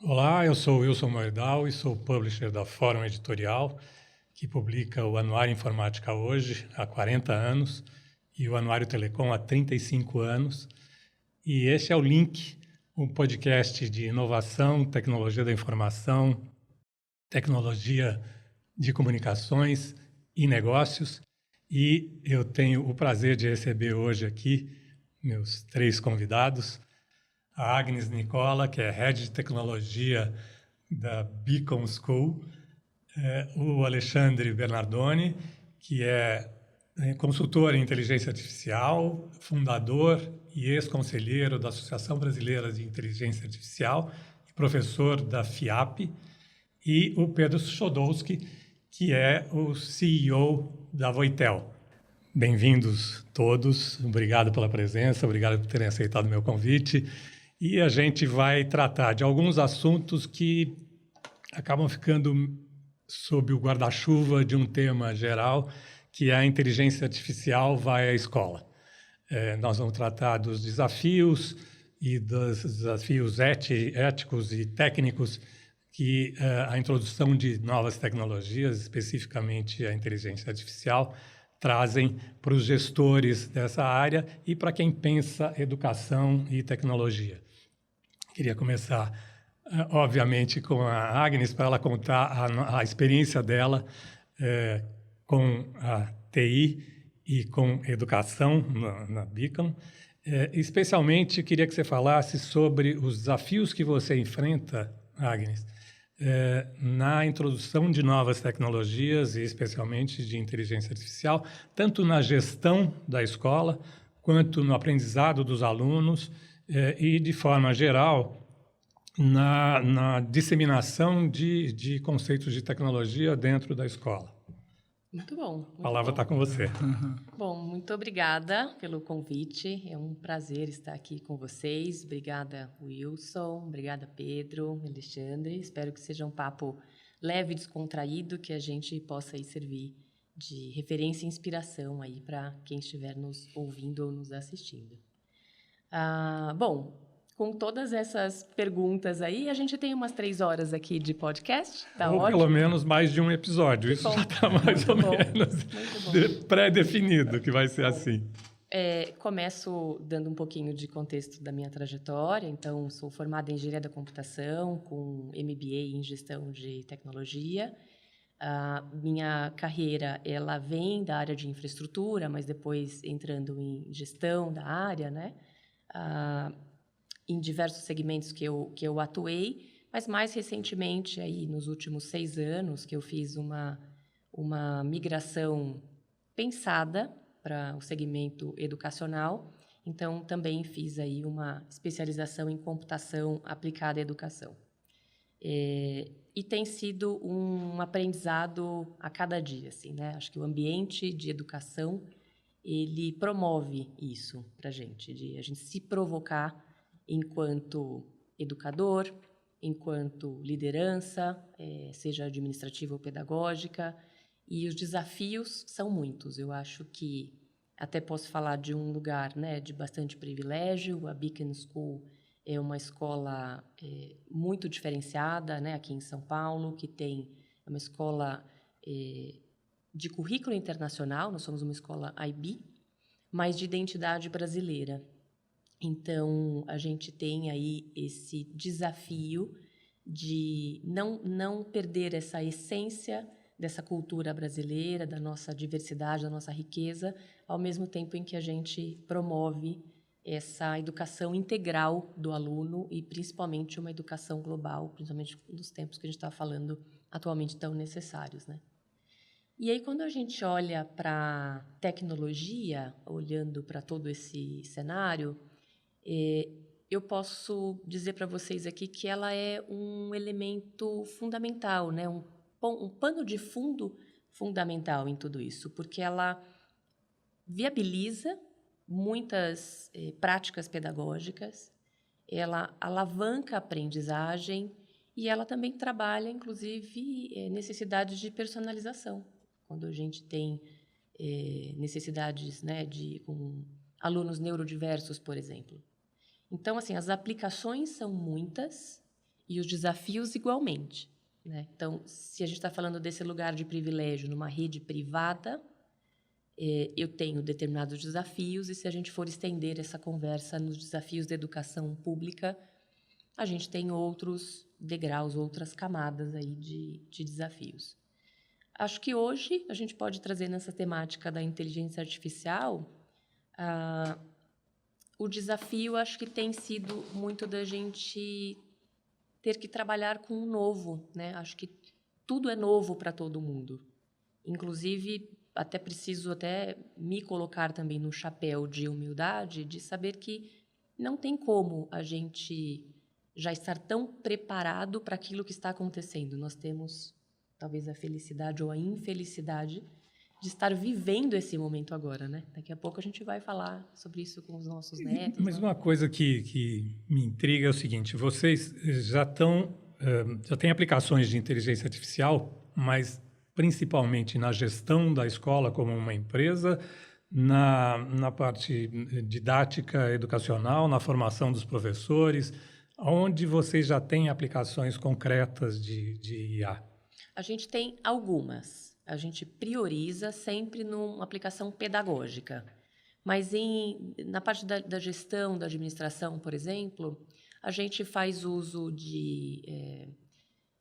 Olá, eu sou Wilson Moedal e sou publisher da Fórum Editorial, que publica o Anuário Informática Hoje há 40 anos e o Anuário Telecom há 35 anos. E este é o Link, um podcast de inovação, tecnologia da informação, tecnologia de comunicações e negócios. E eu tenho o prazer de receber hoje aqui meus 3 convidados. A Agnes Nicola, que é Head de Tecnologia da Beacon School, o Alexandre Bernardoni, que é consultor em inteligência artificial, fundador e ex-conselheiro da Associação Brasileira de Inteligência Artificial e professor da FIAP, e o Pedro Chodowski, que é o CEO da Voitel. Bem-vindos todos, obrigado pela presença, obrigado por terem aceitado o meu convite. E a gente vai tratar de alguns assuntos que acabam ficando sob o guarda-chuva de um tema geral, que é a inteligência artificial vai à escola. Nós vamos tratar dos desafios e dos desafios éticos e técnicos que a introdução de novas tecnologias, especificamente a inteligência artificial, trazem para os gestores dessa área e para quem pensa educação e tecnologia. Queria começar, obviamente, com a Agnes, para ela contar a experiência dela com a TI e com educação na Beacon. Especialmente, queria que você falasse sobre os desafios que você enfrenta, Agnes, na introdução de novas tecnologias e especialmente de inteligência artificial, tanto na gestão da escola quanto no aprendizado dos alunos e, de forma geral, na disseminação de conceitos de tecnologia dentro da escola. Muito bom. A palavra está com você. Bom, muito obrigada pelo convite. É um prazer estar aqui com vocês. Obrigada, Wilson. Obrigada, Pedro, Alexandre. Espero que seja um papo leve e descontraído, que a gente possa aí servir de referência e inspiração aí para quem estiver nos ouvindo ou nos assistindo. Bom, com todas essas perguntas aí, a gente tem umas 3 horas aqui de podcast, tá Ou ótimo. pelo menos mais de um episódio. Isso já está mais ou menos pré-definido que vai ser assim. Começo dando um pouquinho de contexto da minha trajetória. Então, sou formada em Engenharia da Computação, com MBA em Gestão de Tecnologia. A minha carreira, ela vem da área de infraestrutura, mas depois entrando em gestão da área, né? Em diversos segmentos que eu atuei, mas mais recentemente, aí, nos últimos 6 anos, que eu fiz uma migração pensada para o segmento educacional. Então, também fiz aí uma especialização em computação aplicada à educação. E tem sido um aprendizado a cada dia, assim, né? Acho que o ambiente de educação, ele promove isso para a gente se provocar enquanto educador, enquanto liderança, seja administrativa ou pedagógica, e os desafios são muitos. Eu acho que até posso falar de um lugar, né, de bastante privilégio. A Beacon School é uma escola muito diferenciada, né, aqui em São Paulo, que tem uma escola de currículo internacional. Nós somos uma escola IB, mas de identidade brasileira. Então, a gente tem aí esse desafio de não perder essa essência dessa cultura brasileira, da nossa diversidade, da nossa riqueza, ao mesmo tempo em que a gente promove essa educação integral do aluno e, principalmente, uma educação global, principalmente nos tempos que a gente está falando atualmente tão necessários, né? E aí, quando a gente olha para tecnologia, olhando para todo esse cenário, eu posso dizer para vocês aqui que ela é um elemento fundamental, né? Um pano de fundo fundamental em tudo isso, porque ela viabiliza muitas práticas pedagógicas, ela alavanca a aprendizagem e ela também trabalha, inclusive, necessidades de personalização. Quando a gente tem necessidades, né, com alunos neurodiversos, por exemplo. Então, assim, as aplicações são muitas e os desafios igualmente, né? Então, se a gente está falando desse lugar de privilégio numa rede privada, eu tenho determinados desafios, e se a gente for estender essa conversa nos desafios da educação pública, a gente tem outros degraus, outras camadas aí de desafios. Acho que hoje a gente pode trazer nessa temática da inteligência artificial, o desafio acho que tem sido muito da gente ter que trabalhar com o novo, né? Acho que tudo é novo para todo mundo. Inclusive, até preciso me colocar também no chapéu de humildade, de saber que não tem como a gente já estar tão preparado para aquilo que está acontecendo. Nós temos talvez a felicidade ou a infelicidade de estar vivendo esse momento agora, né? Daqui a pouco a gente vai falar sobre isso com os nossos netos. Mas uma coisa que me intriga é o seguinte: vocês já têm aplicações de inteligência artificial, mas principalmente na gestão da escola como uma empresa, na parte didática, educacional, na formação dos professores, onde vocês já têm aplicações concretas de IA? A gente tem algumas. A gente prioriza sempre numa aplicação pedagógica. Mas na parte da gestão, da administração, por exemplo, a gente faz uso de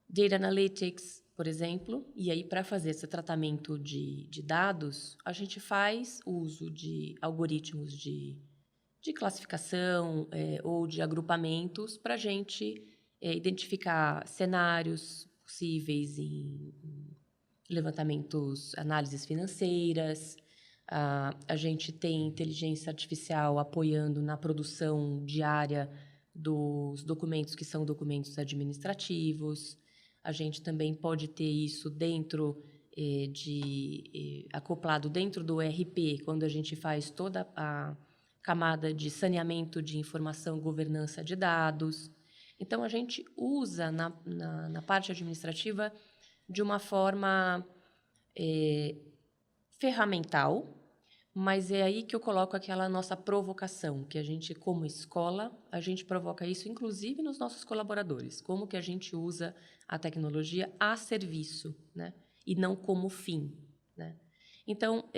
data analytics, por exemplo, e aí para fazer esse tratamento de dados, a gente faz uso de algoritmos de classificação ou de agrupamentos para a gente identificar cenários possíveis em levantamentos, análises financeiras. A gente tem inteligência artificial apoiando na produção diária dos documentos que são documentos administrativos. A gente também pode ter isso dentro acoplado dentro do ERP, quando a gente faz toda a camada de saneamento de informação, governança de dados. Então, a gente usa na parte administrativa de uma forma ferramental, mas é aí que eu coloco aquela nossa provocação, que a gente, como escola, a gente provoca isso, inclusive nos nossos colaboradores, como que a gente usa a tecnologia a serviço, né? E não como fim, né? Então,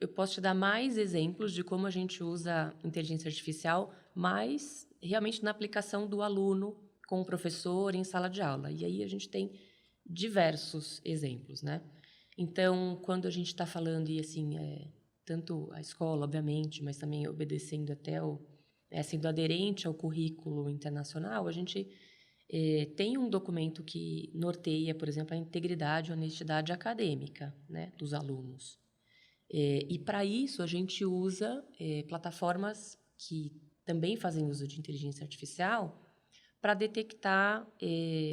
eu posso te dar mais exemplos de como a gente usa inteligência artificial, mas realmente na aplicação do aluno com o professor em sala de aula. E aí a gente tem diversos exemplos, né? Então, quando a gente está falando, e assim, tanto a escola, obviamente, mas também obedecendo sendo aderente ao currículo internacional, a gente tem um documento que norteia, por exemplo, a integridade e honestidade acadêmica, né, dos alunos. E para isso a gente usa plataformas que também fazem uso de inteligência artificial para detectar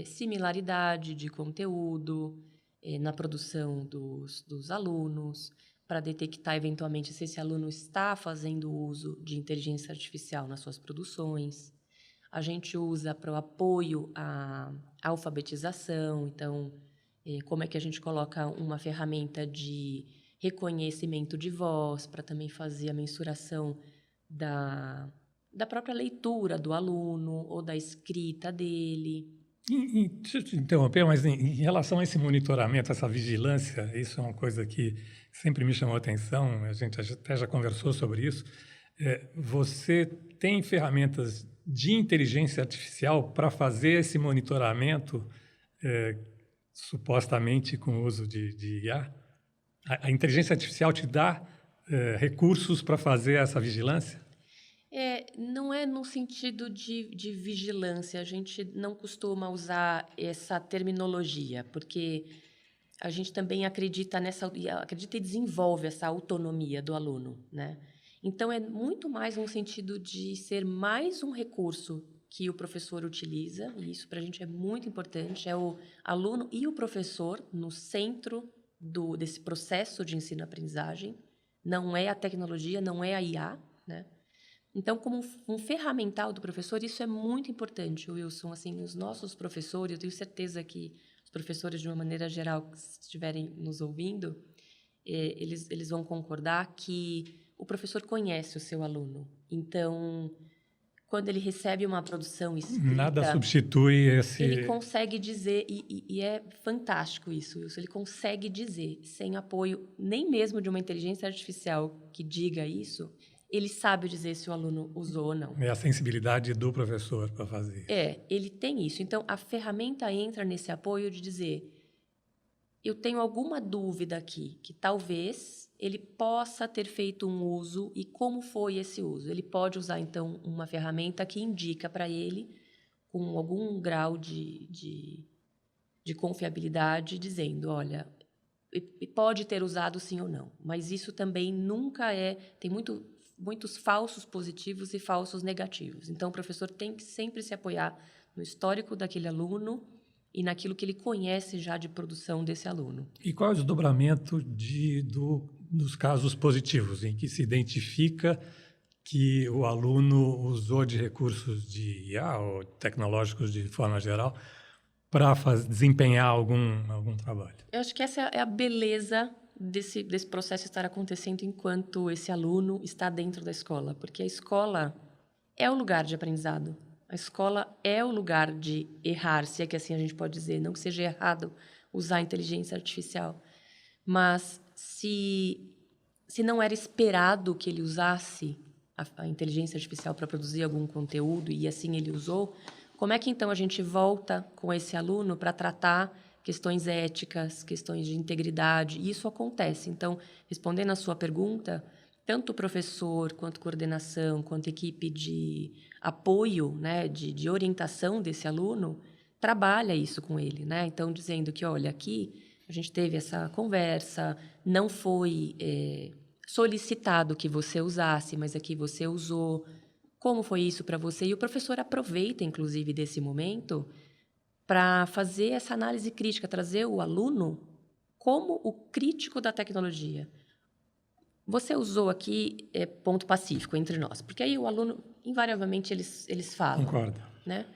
similaridade de conteúdo na produção dos alunos, para detectar, eventualmente, se esse aluno está fazendo uso de inteligência artificial nas suas produções. A gente usa para o apoio à alfabetização. Então, como é que a gente coloca uma ferramenta de reconhecimento de voz para também fazer a mensuração da própria leitura do aluno ou da escrita dele. Deixa eu te interromper, mas em relação a esse monitoramento, essa vigilância, isso é uma coisa que sempre me chamou a atenção, a gente até já conversou sobre isso. Você tem ferramentas de inteligência artificial para fazer esse monitoramento, supostamente com o uso de IA? A inteligência artificial te dá recursos para fazer essa vigilância? Não é no sentido de vigilância, a gente não costuma usar essa terminologia, porque a gente também acredita e desenvolve essa autonomia do aluno, né? Então, é muito mais no sentido de ser mais um recurso que o professor utiliza, e isso para a gente é muito importante, é o aluno e o professor no centro desse processo de ensino-aprendizagem, não é a tecnologia, não é a IA, né? Então, como um ferramental do professor, isso é muito importante, Wilson. Assim, os nossos professores, eu tenho certeza que os professores, de uma maneira geral, que estiverem nos ouvindo, eles vão concordar que o professor conhece o seu aluno. Então, quando ele recebe uma produção escrita... Nada substitui esse... Ele consegue dizer, e é fantástico isso, Wilson, ele consegue dizer, sem apoio nem mesmo de uma inteligência artificial que diga isso, ele sabe dizer se o aluno usou ou não. É a sensibilidade do professor para fazer isso. Ele tem isso. Então, a ferramenta entra nesse apoio de dizer, eu tenho alguma dúvida aqui, que talvez ele possa ter feito um uso e como foi esse uso. Ele pode usar, então, uma ferramenta que indica para ele, com algum grau de confiabilidade, dizendo, olha, pode ter usado sim ou não. Mas isso também nunca é... Tem muitos falsos positivos e falsos negativos. Então, o professor tem que sempre se apoiar no histórico daquele aluno e naquilo que ele conhece já de produção desse aluno. E qual é o desdobramento dos casos positivos, em que se identifica que o aluno usou de recursos de IA ou tecnológicos de forma geral para desempenhar algum trabalho? Eu acho que essa é a beleza desse processo estar acontecendo enquanto esse aluno está dentro da escola, porque a escola é o lugar de aprendizado. A escola é o lugar de errar, se é que assim a gente pode dizer. Não que seja errado usar a inteligência artificial, mas se não era esperado que ele usasse a inteligência artificial para produzir algum conteúdo e assim ele usou, como é que então a gente volta com esse aluno para tratar questões éticas, questões de integridade? E isso acontece. Então, respondendo à sua pergunta, tanto o professor, quanto coordenação, quanto equipe de apoio, né, de orientação desse aluno, trabalha isso com ele, né? Então, dizendo que, olha, aqui a gente teve essa conversa, não foi solicitado que você usasse, mas aqui você usou. Como foi isso para você? E o professor aproveita, inclusive, desse momento para fazer essa análise crítica, trazer o aluno como o crítico da tecnologia. Você usou aqui ponto pacífico entre nós, porque aí o aluno, invariavelmente, eles falam. Concordo. Né?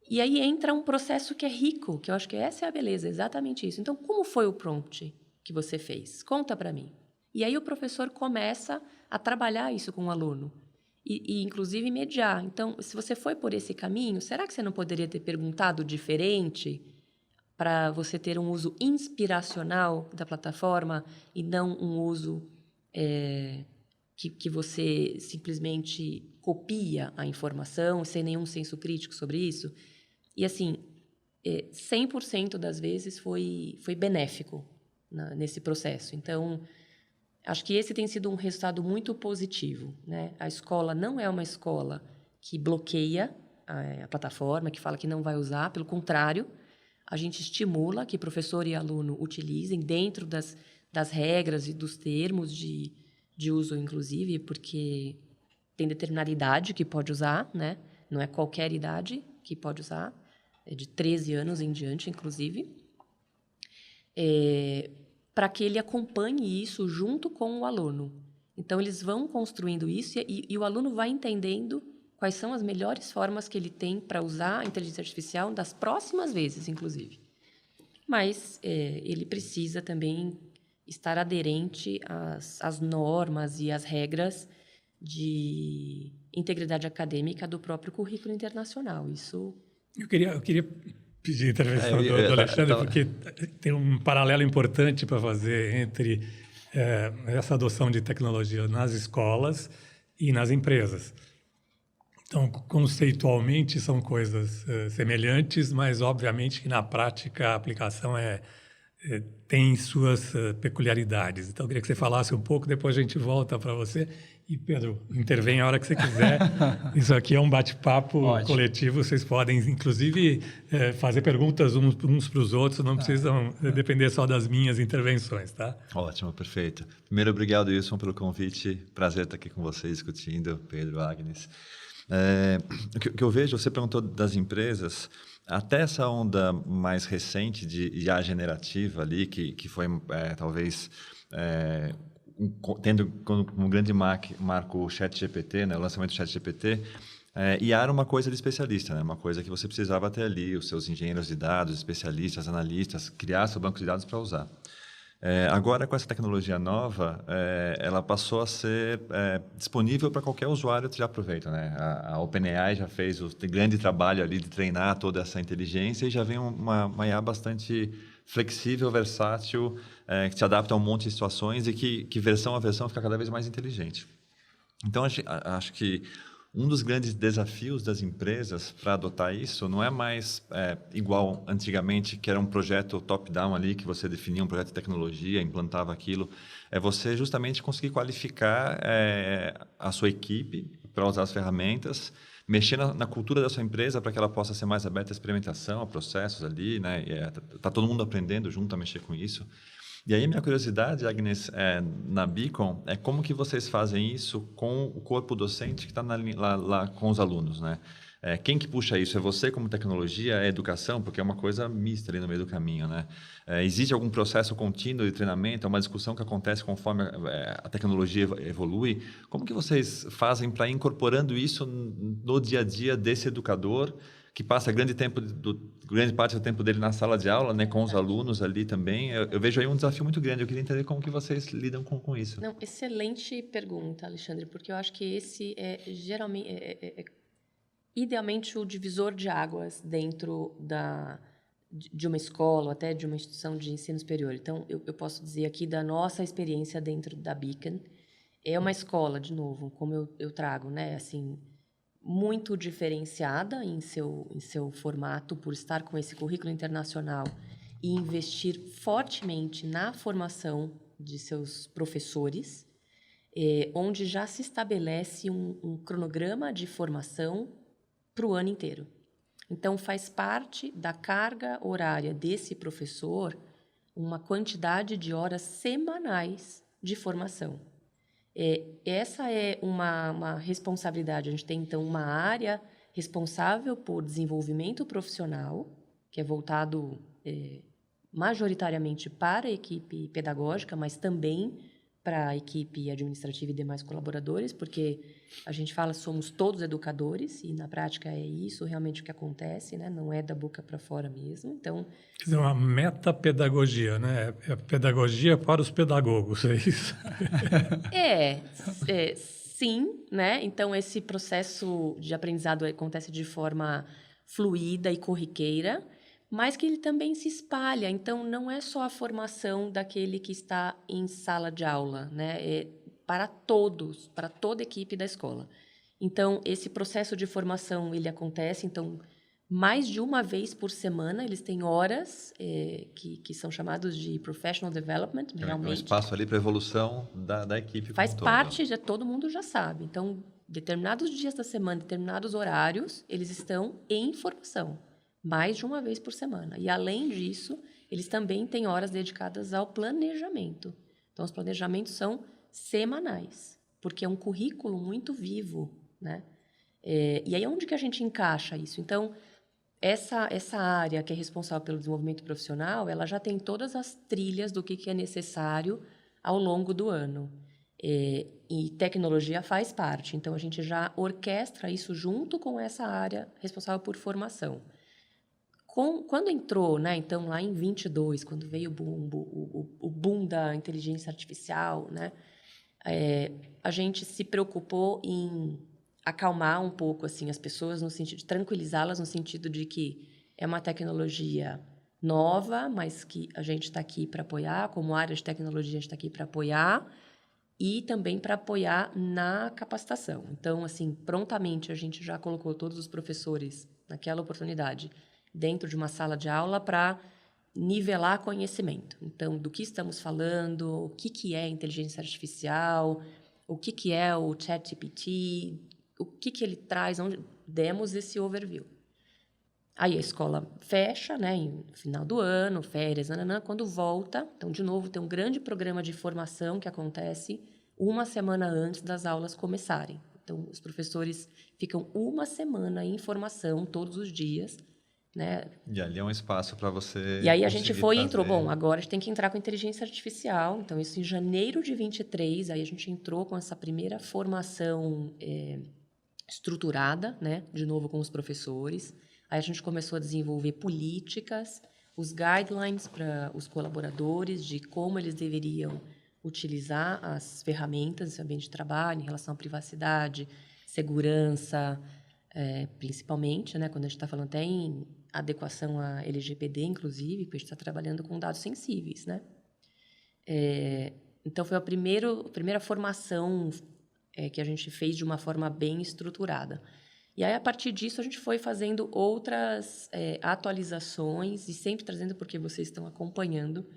E aí entra um processo que é rico, que eu acho que essa é a beleza, exatamente isso. Então, como foi o prompt que você fez? Conta para mim. E aí o professor começa a trabalhar isso com o aluno e inclusive, mediar. Então, se você foi por esse caminho, será que você não poderia ter perguntado diferente para você ter um uso inspiracional da plataforma e não um uso que você simplesmente copia a informação sem nenhum senso crítico sobre isso? E, assim, 100% das vezes foi benéfico nesse processo. Então, acho que esse tem sido um resultado muito positivo, né? A escola não é uma escola que bloqueia a plataforma, que fala que não vai usar. Pelo contrário, a gente estimula que professor e aluno utilizem dentro das regras e dos termos de uso, inclusive, porque tem determinada idade que pode usar, né? Não é qualquer idade que pode usar, é de 13 anos em diante, inclusive, para que ele acompanhe isso junto com o aluno. Então, eles vão construindo isso e o aluno vai entendendo quais são as melhores formas que ele tem para usar a inteligência artificial das próximas vezes, inclusive. Mas ele precisa também estar aderente às normas e às regras de integridade acadêmica do próprio currículo internacional. Isso... Eu queria pedir a intervenção do Alexandre, porque tem um paralelo importante para fazer entre essa adoção de tecnologia nas escolas e nas empresas. Então, conceitualmente, são coisas semelhantes, mas, obviamente, que na prática a aplicação tem suas peculiaridades. Então, eu queria que você falasse um pouco, depois a gente volta para você. E, Pedro, intervém a hora que você quiser. Isso aqui é um bate-papo coletivo. Vocês podem, inclusive, fazer perguntas uns para os outros. Não precisam depender só das minhas intervenções, tá? Ótimo, perfeito. Primeiro, obrigado, Wilson, pelo convite. Prazer estar aqui com vocês, discutindo, Pedro, Agnes. O que eu vejo, você perguntou das empresas... Até essa onda mais recente de IA generativa ali, que foi talvez tendo como um grande marco o ChatGPT, né, o lançamento do ChatGPT, IA era uma coisa de especialista, né, uma coisa que você precisava ter ali, os seus engenheiros de dados, especialistas, analistas, criar seu banco de dados para usar. Agora, com essa tecnologia nova, ela passou a ser disponível para qualquer usuário que já aproveita, né? A OpenAI já fez o grande trabalho ali de treinar toda essa inteligência e já vem uma IA bastante flexível, versátil, que se adapta a um monte de situações e que versão a versão fica cada vez mais inteligente. Então, acho que um dos grandes desafios das empresas para adotar isso não é mais igual antigamente, que era um projeto top-down ali, que você definia um projeto de tecnologia, implantava aquilo. É você justamente conseguir qualificar a sua equipe para usar as ferramentas, mexer na cultura da sua empresa para que ela possa ser mais aberta à experimentação, a processos ali, né? Tá todo mundo aprendendo junto a mexer com isso. E aí, minha curiosidade, Agnes, na Beacon, é como que vocês fazem isso com o corpo docente que está lá com os alunos, né? Quem que puxa isso? É você como tecnologia? É educação? Porque é uma coisa mista ali no meio do caminho, né? Existe algum processo contínuo de treinamento? É uma discussão que acontece conforme a tecnologia evolui? Como que vocês fazem para ir incorporando isso no dia a dia desse educador que passa grande parte do tempo dele na sala de aula, né, com os alunos ali também? Eu vejo aí um desafio muito grande. Eu queria entender como que vocês lidam com isso. Não, excelente pergunta, Alexandre, porque eu acho que esse geralmente idealmente o divisor de águas dentro de uma escola, ou até de uma instituição de ensino superior. Então, eu posso dizer aqui da nossa experiência dentro da Beacon. É uma escola, de novo, como eu trago, né, assim, muito diferenciada em seu formato, por estar com esse currículo internacional e investir fortemente na formação de seus professores, onde já se estabelece um cronograma de formação para o ano inteiro. Então, faz parte da carga horária desse professor uma quantidade de horas semanais de formação. Essa é uma responsabilidade. A gente tem, então, uma área responsável por desenvolvimento profissional, que é voltado majoritariamente para a equipe pedagógica, mas também para a equipe administrativa e demais colaboradores, porque a gente fala somos todos educadores e, na prática, é isso realmente o que acontece, né? Não é da boca para fora mesmo. Então, quer dizer, uma metapedagogia, né? É pedagogia para os pedagogos, é isso? Sim, né? Então, esse processo de aprendizado acontece de forma fluida e corriqueira, mas que ele também se espalha. Então, não é só a formação daquele que está em sala de aula, né? É para todos, para toda a equipe da escola. Então, esse processo de formação, ele acontece, então, mais de uma vez por semana. Eles têm horas que são chamados de professional development, realmente. É um espaço ali para evolução da equipe. Faz parte, todo mundo já sabe. Então, determinados dias da semana, determinados horários, eles estão em formação, mais de uma vez por semana. E, além disso, eles também têm horas dedicadas ao planejamento. Então, os planejamentos são semanais, porque é um currículo muito vivo, né? E aí, onde que a gente encaixa isso? Então, essa área que é responsável pelo desenvolvimento profissional, ela já tem todas as trilhas do que é necessário ao longo do ano. E tecnologia faz parte. Então, a gente já orquestra isso junto com essa área responsável por formação. Quando entrou, né, então, lá em 22, quando veio o boom da inteligência artificial, né, a gente se preocupou em acalmar um pouco assim as pessoas, no sentido de tranquilizá-las, no sentido de que é uma tecnologia nova, mas que a gente está aqui para apoiar, como área de tecnologia a gente está aqui para apoiar e também para apoiar na capacitação. Então, assim, prontamente a gente já colocou todos os professores naquela oportunidade dentro de uma sala de aula para nivelar conhecimento. Então, do que estamos falando, o que é inteligência artificial, o que é o ChatGPT, o que ele traz, onde demos esse overview. Aí a escola fecha, né, no final do ano, férias, quando volta, então, de novo, tem um grande programa de formação que acontece uma semana antes das aulas começarem. Então, os professores ficam uma semana em formação todos os dias, né? E ali é um espaço para você. E aí a gente foi e entrou. Bom, agora a gente tem que entrar com inteligência artificial. Então, isso em janeiro de 23, aí a gente entrou com essa primeira formação estruturada, né? De novo com os professores. Aí a gente começou a desenvolver políticas os guidelines para os colaboradores de como eles deveriam utilizar as ferramentas desse ambiente de trabalho em relação à privacidade, segurança, principalmente, né, quando a gente está falando até em adequação à LGPD, inclusive, porque a gente está trabalhando com dados sensíveis, né? Então, foi a primeira formação que a gente fez de uma forma bem estruturada. E aí, a partir disso, a gente foi fazendo outras atualizações e sempre trazendo, porque vocês estão acompanhando,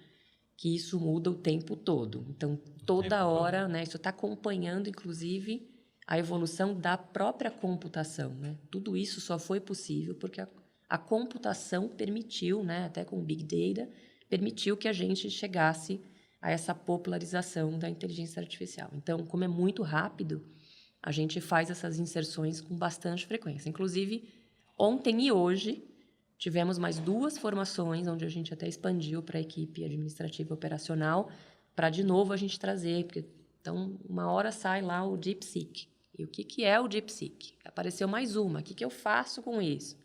que isso muda o tempo todo. Então, toda hora, né, isso está acompanhando, inclusive, a evolução da própria computação, né? Tudo isso só foi possível porque a computação permitiu, né, até com o Big Data, permitiu que a gente chegasse a essa popularização da inteligência artificial. Então, como é muito rápido, a gente faz essas inserções com bastante frequência. Inclusive, ontem e hoje, tivemos mais 2 formações, onde a gente até expandiu para a equipe administrativa e operacional, para, de novo, a gente trazer. Porque, então, uma hora sai lá o DeepSeek. E o que é o DeepSeek? Apareceu mais uma. O que eu faço com isso?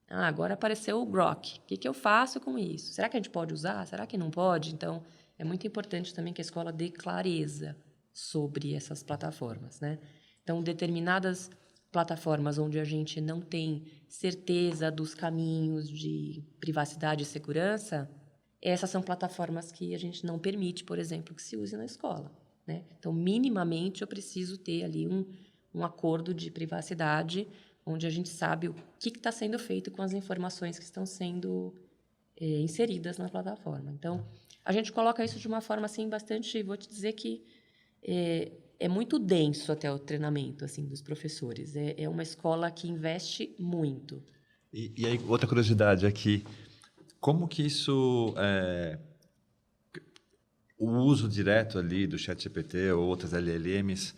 Agora apareceu o Grok. O que eu faço com isso? Será que a gente pode usar? Será que não pode? Então, é muito importante também que a escola dê clareza sobre essas plataformas, né? Então, determinadas plataformas onde a gente não tem certeza dos caminhos de privacidade e segurança, essas são plataformas que a gente não permite, por exemplo, que se use na escola, né? Então, minimamente, eu preciso ter ali um acordo de privacidade onde a gente sabe o que está sendo feito com as informações que estão sendo inseridas na plataforma. Então, a gente coloca isso de uma forma assim bastante, vou te dizer que é muito denso até o treinamento assim dos professores. É uma escola que investe muito. E aí, outra curiosidade aqui, como que isso, o uso direto ali do ChatGPT ou outras LLMs,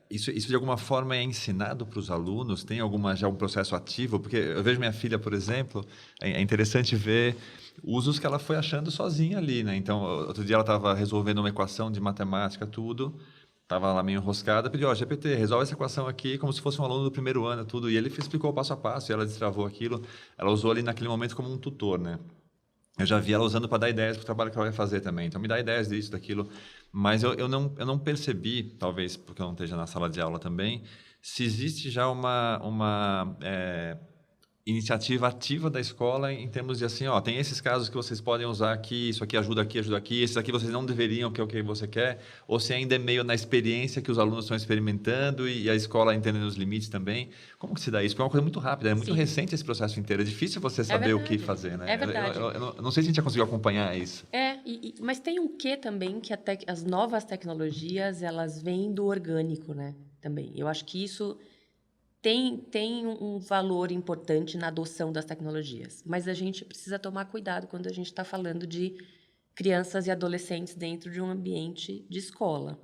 isso de alguma forma é ensinado para os alunos? Tem já um processo ativo? Porque eu vejo minha filha, por exemplo, é interessante ver usos que ela foi achando sozinha ali, né? Então, outro dia ela estava resolvendo uma equação de matemática, tudo, estava lá meio enroscada, pediu, GPT, resolve essa equação aqui como se fosse um aluno do primeiro ano, tudo. E ele explicou passo a passo, e ela destravou aquilo. Ela usou ali naquele momento como um tutor, né? Eu já vi ela usando para dar ideias para o trabalho que ela vai fazer também. Então, me dá ideias disso, daquilo. Mas eu não percebi, talvez porque eu não esteja na sala de aula também, se existe já uma iniciativa ativa da escola em termos de assim, tem esses casos que vocês podem usar aqui, isso aqui, esses aqui vocês não deveriam, que é o que você quer, ou se ainda é meio na experiência que os alunos estão experimentando e a escola entendendo os limites também. Como que se dá isso? Porque é uma coisa muito rápida, é muito recente esse processo inteiro, é difícil você saber o que fazer, né? É verdade. Eu não sei se a gente já conseguiu acompanhar isso. Mas tem um quê também que as novas tecnologias, elas vêm do orgânico, né? Também. Eu acho que isso tem um valor importante na adoção das tecnologias, mas a gente precisa tomar cuidado quando a gente está falando de crianças e adolescentes dentro de um ambiente de escola.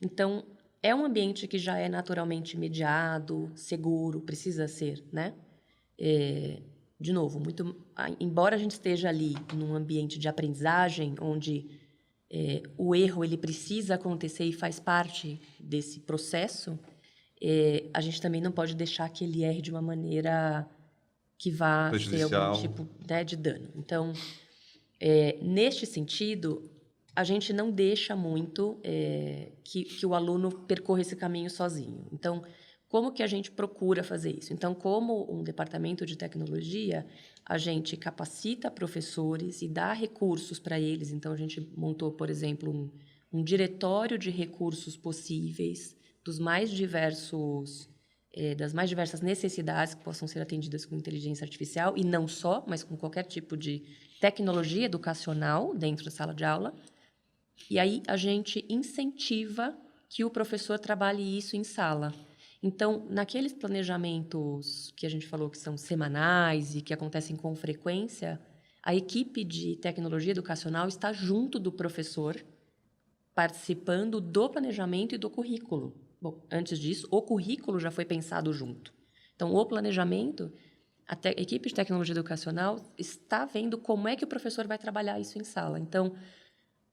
Então, é um ambiente que já é naturalmente mediado, seguro, precisa ser, né? De novo, embora a gente esteja ali num ambiente de aprendizagem, onde o erro ele precisa acontecer e faz parte desse processo, a gente também não pode deixar que ele erre de uma maneira que vá ser algum tipo, né, de dano. Então, neste sentido, a gente não deixa muito que o aluno percorra esse caminho sozinho. Então, como que a gente procura fazer isso? Então, como um departamento de tecnologia, a gente capacita professores e dá recursos para eles. Então, a gente montou, por exemplo, um diretório de recursos possíveis das mais diversas necessidades que possam ser atendidas com inteligência artificial, e não só, mas com qualquer tipo de tecnologia educacional dentro da sala de aula. E aí a gente incentiva que o professor trabalhe isso em sala. Então, naqueles planejamentos que a gente falou que são semanais e que acontecem com frequência, a equipe de tecnologia educacional está junto do professor, participando do planejamento e do currículo. Bom, antes disso, o currículo já foi pensado junto. Então, o planejamento, a equipe de tecnologia educacional está vendo como é que o professor vai trabalhar isso em sala. Então,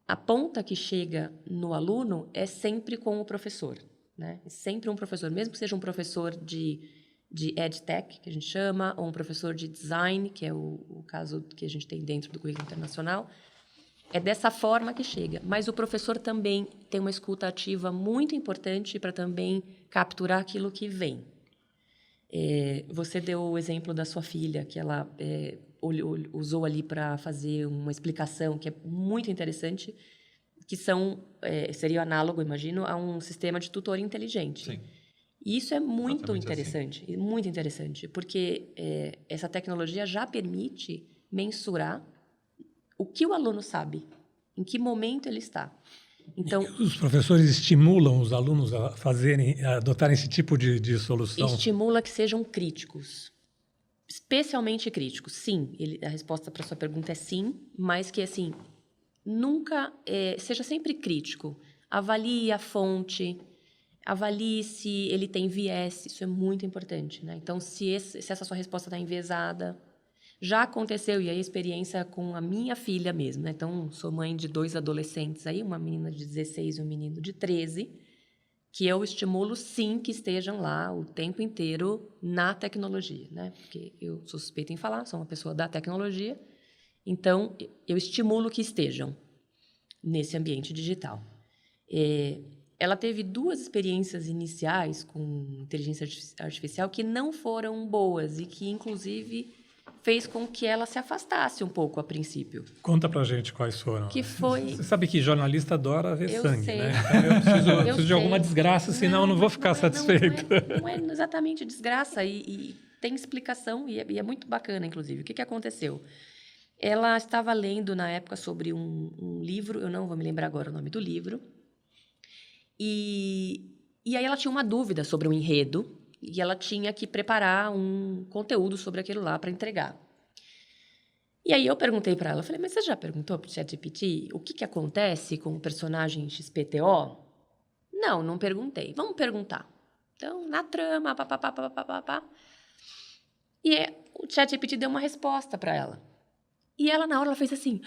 a ponta que chega no aluno é sempre com o professor, né? É sempre um professor, mesmo que seja um professor de de EdTech, que a gente chama, ou um professor de Design, que é o caso que a gente tem dentro do currículo internacional. É dessa forma que chega. Mas o professor também tem uma escuta ativa muito importante para também capturar aquilo que vem. Você deu o exemplo da sua filha, que ela usou ali para fazer uma explicação que é muito interessante, que seria análogo, imagino, a um sistema de tutor inteligente. Sim. E isso é muito Exatamente interessante, muito interessante, porque essa tecnologia já permite mensurar o que o aluno sabe, em que momento ele está. Então, os professores estimulam os alunos a adotarem esse tipo de solução? Estimula que sejam críticos, especialmente críticos. Sim, a resposta para sua pergunta é sim, mas que assim nunca seja sempre crítico. Avalie a fonte, avalie se ele tem viés. Isso é muito importante, né? Então, se essa sua resposta está enviesada. Já aconteceu, e a experiência com a minha filha mesmo, né? Então, sou mãe de 2 adolescentes aí, uma menina de 16 e um menino de 13, que eu estimulo, sim, que estejam lá o tempo inteiro na tecnologia, né? Porque eu sou suspeita em falar, sou uma pessoa da tecnologia, então, eu estimulo que estejam nesse ambiente digital. Ela teve 2 experiências iniciais com inteligência artificial que não foram boas e que, inclusive, fez com que ela se afastasse um pouco a princípio. Conta pra gente quais foram. Que foi... Você sabe que jornalista adora ver sangue, sei. né? Então eu preciso de alguma desgraça, senão eu não vou ficar satisfeito. Não é exatamente desgraça e tem explicação e é muito bacana, inclusive. O que aconteceu? Ela estava lendo, na época, sobre um livro, eu não vou me lembrar agora o nome do livro, e aí ela tinha uma dúvida sobre o enredo, e ela tinha que preparar um conteúdo sobre aquilo lá para entregar. E aí eu perguntei para ela, falei, mas você já perguntou para o ChatGPT o que acontece com o personagem XPTO? Não perguntei. Vamos perguntar. Então, na trama, papapá. E o ChatGPT deu uma resposta para ela. E ela, na hora, ela fez assim,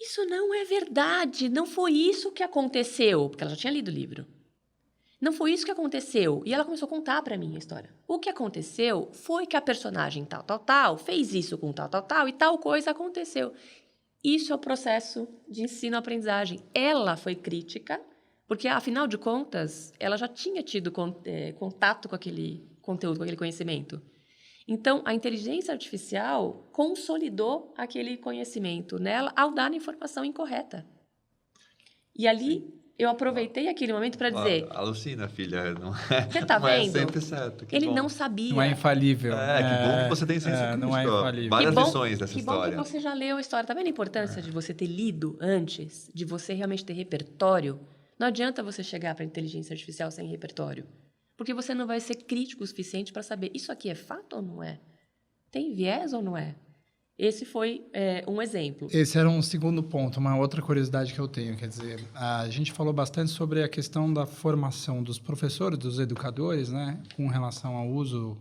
isso não é verdade, não foi isso que aconteceu, porque ela já tinha lido o livro. Não foi isso que aconteceu. E ela começou a contar para mim a história. O que aconteceu foi que a personagem tal, fez isso com tal, e tal coisa aconteceu. Isso é o processo de ensino-aprendizagem. Ela foi crítica, porque, afinal de contas, ela já tinha tido contato com aquele conteúdo, com aquele conhecimento. Então, a inteligência artificial consolidou aquele conhecimento nela ao dar a informação incorreta. E ali... Eu aproveitei aquele momento para dizer... Alucina, filha. Você está vendo? É sempre certo. Ele não sabia. Não é infalível. Que bom que você tem senso crítico. Não é infalível. Várias lições dessa história. Que bom que você já leu a história. Está vendo a importância de você ter lido antes? De você realmente ter repertório? Não adianta você chegar para a inteligência artificial sem repertório. Porque você não vai ser crítico o suficiente para saber isso aqui é fato ou não é? Tem viés ou não é? Esse foi um exemplo. Esse era um segundo ponto, uma outra curiosidade que eu tenho. Quer dizer, a gente falou bastante sobre a questão da formação dos professores, dos educadores, né, com relação ao uso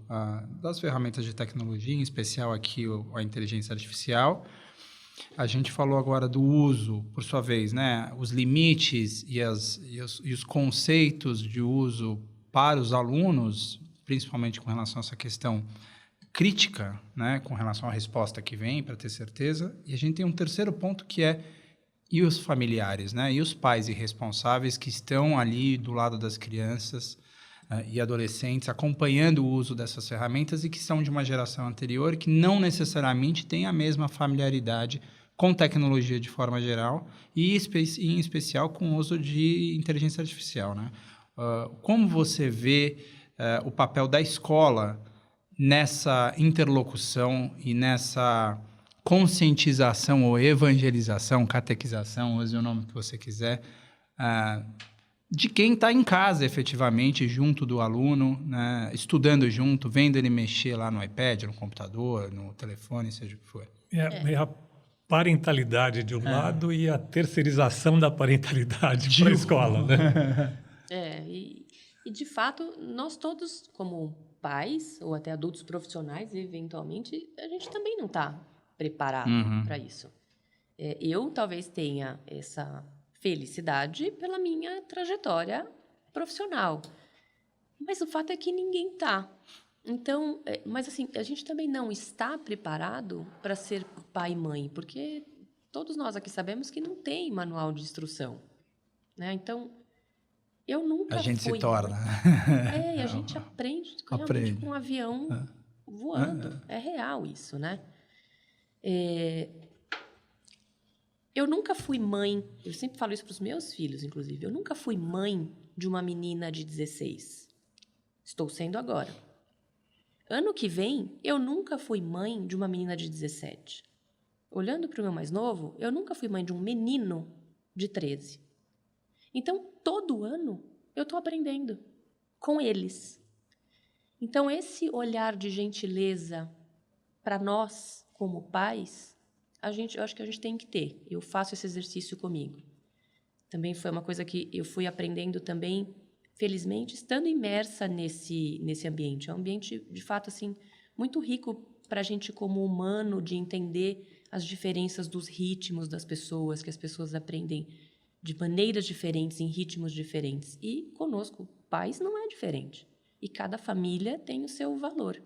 das ferramentas de tecnologia, em especial aqui a inteligência artificial. A gente falou agora do uso, por sua vez, né, os limites e os conceitos de uso para os alunos, principalmente com relação a essa questão crítica, né, com relação à resposta que vem, para ter certeza. E a gente tem um terceiro ponto que e os familiares, né, e os pais irresponsáveis que estão ali do lado das crianças e adolescentes, acompanhando o uso dessas ferramentas e que são de uma geração anterior e que não necessariamente têm a mesma familiaridade com tecnologia de forma geral e em especial com o uso de inteligência artificial, né? Como você vê o papel da escola nessa interlocução e nessa conscientização ou evangelização, catequização, use o nome que você quiser, de quem está em casa efetivamente, junto do aluno, né, estudando junto, vendo ele mexer lá no iPad, no computador, no telefone, seja o que for. É a parentalidade de um lado e a terceirização da parentalidade para a escola, né? E de fato, nós todos, como pais ou até adultos profissionais, eventualmente, a gente também não está preparado para isso. Eu talvez tenha essa felicidade pela minha trajetória profissional, mas o fato é que ninguém está. Então, mas assim, a gente também não está preparado para ser pai e mãe, porque todos nós aqui sabemos que não tem manual de instrução, né? Então, eu nunca A gente fui... se torna. e a gente aprende realmente Aprende. com um avião voando. É real isso, né? Eu nunca fui mãe, eu sempre falo isso para os meus filhos, inclusive, eu nunca fui mãe de uma menina de 16. Estou sendo agora. Ano que vem, eu nunca fui mãe de uma menina de 17. Olhando para o meu mais novo, eu nunca fui mãe de um menino de 13. Então, todo ano, eu estou aprendendo com eles. Então, esse olhar de gentileza para nós, como pais, eu acho que a gente tem que ter. Eu faço esse exercício comigo. Também foi uma coisa que eu fui aprendendo também, felizmente, estando imersa nesse ambiente. É um ambiente, de fato, assim, muito rico para a gente, como humano, de entender as diferenças dos ritmos das pessoas, que as pessoas aprendem de maneiras diferentes, em ritmos diferentes. E conosco, pais, não é diferente. E cada família tem o seu valor.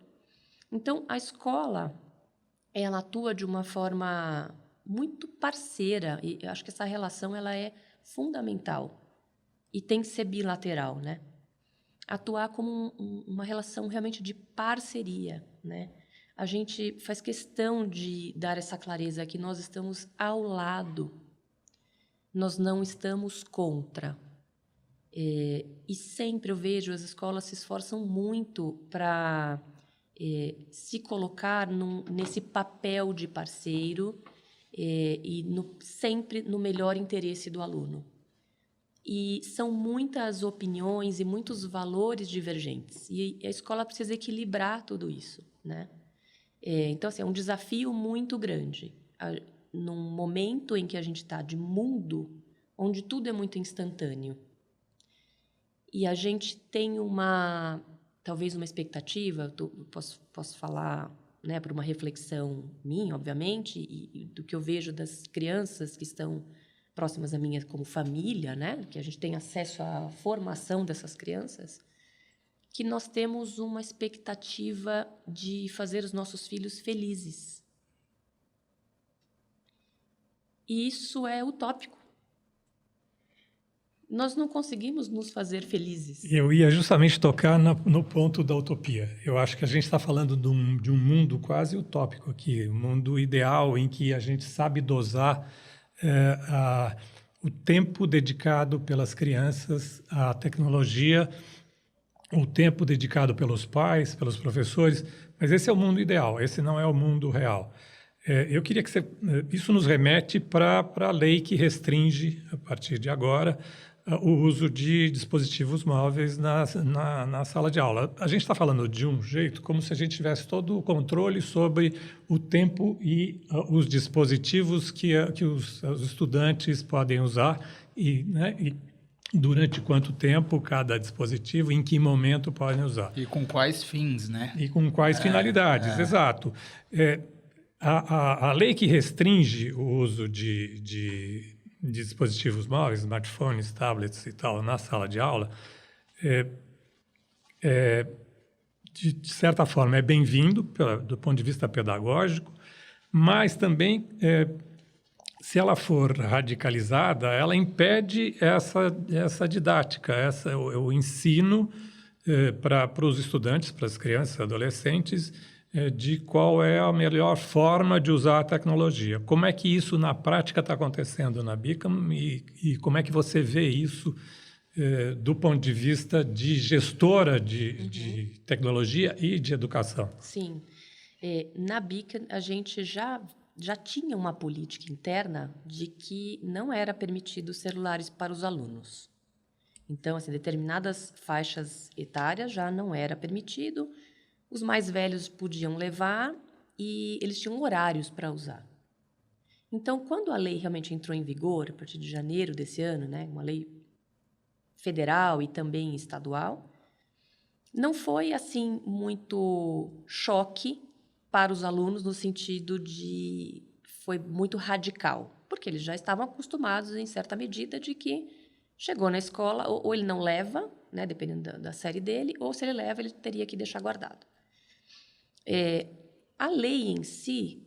Então, a escola, ela atua de uma forma muito parceira. E eu acho que essa relação ela é fundamental. E tem que ser bilateral, né? Atuar como uma relação realmente de parceria, né? A gente faz questão de dar essa clareza que nós estamos ao lado, nós não estamos contra. E sempre eu vejo as escolas se esforçam muito para se colocar nesse papel de parceiro e sempre no melhor interesse do aluno. E são muitas opiniões e muitos valores divergentes. E a escola precisa equilibrar tudo isso, né? Então, assim, é um desafio muito grande. Num momento em que a gente está de mundo, onde tudo é muito instantâneo. E a gente tem talvez uma expectativa, posso falar, né, por uma reflexão minha, obviamente, e do que eu vejo das crianças que estão próximas a mim como família, né, que a gente tem acesso à formação dessas crianças, que nós temos uma expectativa de fazer os nossos filhos felizes. E isso é utópico. Nós não conseguimos nos fazer felizes. Eu ia justamente tocar no ponto da utopia. Eu acho que a gente está falando de um mundo quase utópico aqui, um mundo ideal em que a gente sabe dosar o tempo dedicado pelas crianças à tecnologia, o tempo dedicado pelos pais, pelos professores, mas esse é o mundo ideal, esse não é o mundo real. Eu queria que isso nos remete para a lei que restringe, a partir de agora, o uso de dispositivos móveis na sala de aula. A gente está falando de um jeito como se a gente tivesse todo o controle sobre o tempo e os dispositivos que os estudantes podem usar e durante quanto tempo cada dispositivo, em que momento podem usar. E com quais fins, né? E com quais finalidades, exato. A lei que restringe o uso de dispositivos móveis, smartphones, tablets e tal, na sala de aula, de certa forma, é bem-vindo do ponto de vista pedagógico, mas também, se ela for radicalizada, ela impede essa didática, o ensino para os estudantes, para as crianças e adolescentes, de qual é a melhor forma de usar a tecnologia. Como é que isso, na prática, está acontecendo na Bicam e como é que você vê isso do ponto de vista de gestora de tecnologia e de educação? Sim. Na Bicam, a gente já tinha uma política interna de que não era permitido celulares para os alunos. Então, assim, determinadas faixas etárias já não era permitido. Os mais velhos podiam levar e eles tinham horários para usar. Então, quando a lei realmente entrou em vigor, a partir de janeiro desse ano, né, uma lei federal e também estadual, não foi assim muito choque para os alunos no sentido de foi muito radical, porque eles já estavam acostumados em certa medida de que chegou na escola ou ele não leva, né, dependendo da série dele, ou se ele leva ele teria que deixar guardado. A lei em si,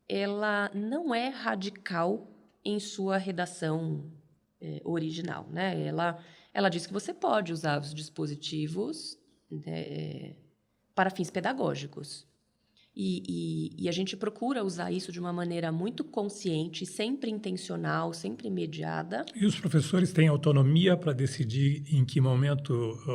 ela não é radical em sua redação original, né? Ela diz que você pode usar os dispositivos, né, para fins pedagógicos. E a gente procura usar isso de uma maneira muito consciente, sempre intencional, sempre mediada. E os professores têm autonomia para decidir em que momento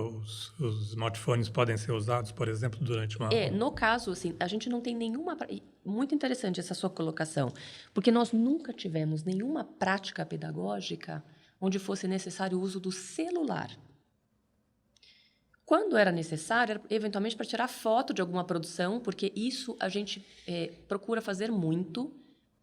os smartphones podem ser usados, por exemplo, durante uma aula? No caso, assim, a gente não tem nenhuma... Muito interessante essa sua colocação, porque nós nunca tivemos nenhuma prática pedagógica onde fosse necessário o uso do celular. Quando era necessário, era eventualmente para tirar foto de alguma produção, porque isso a gente procura fazer muito,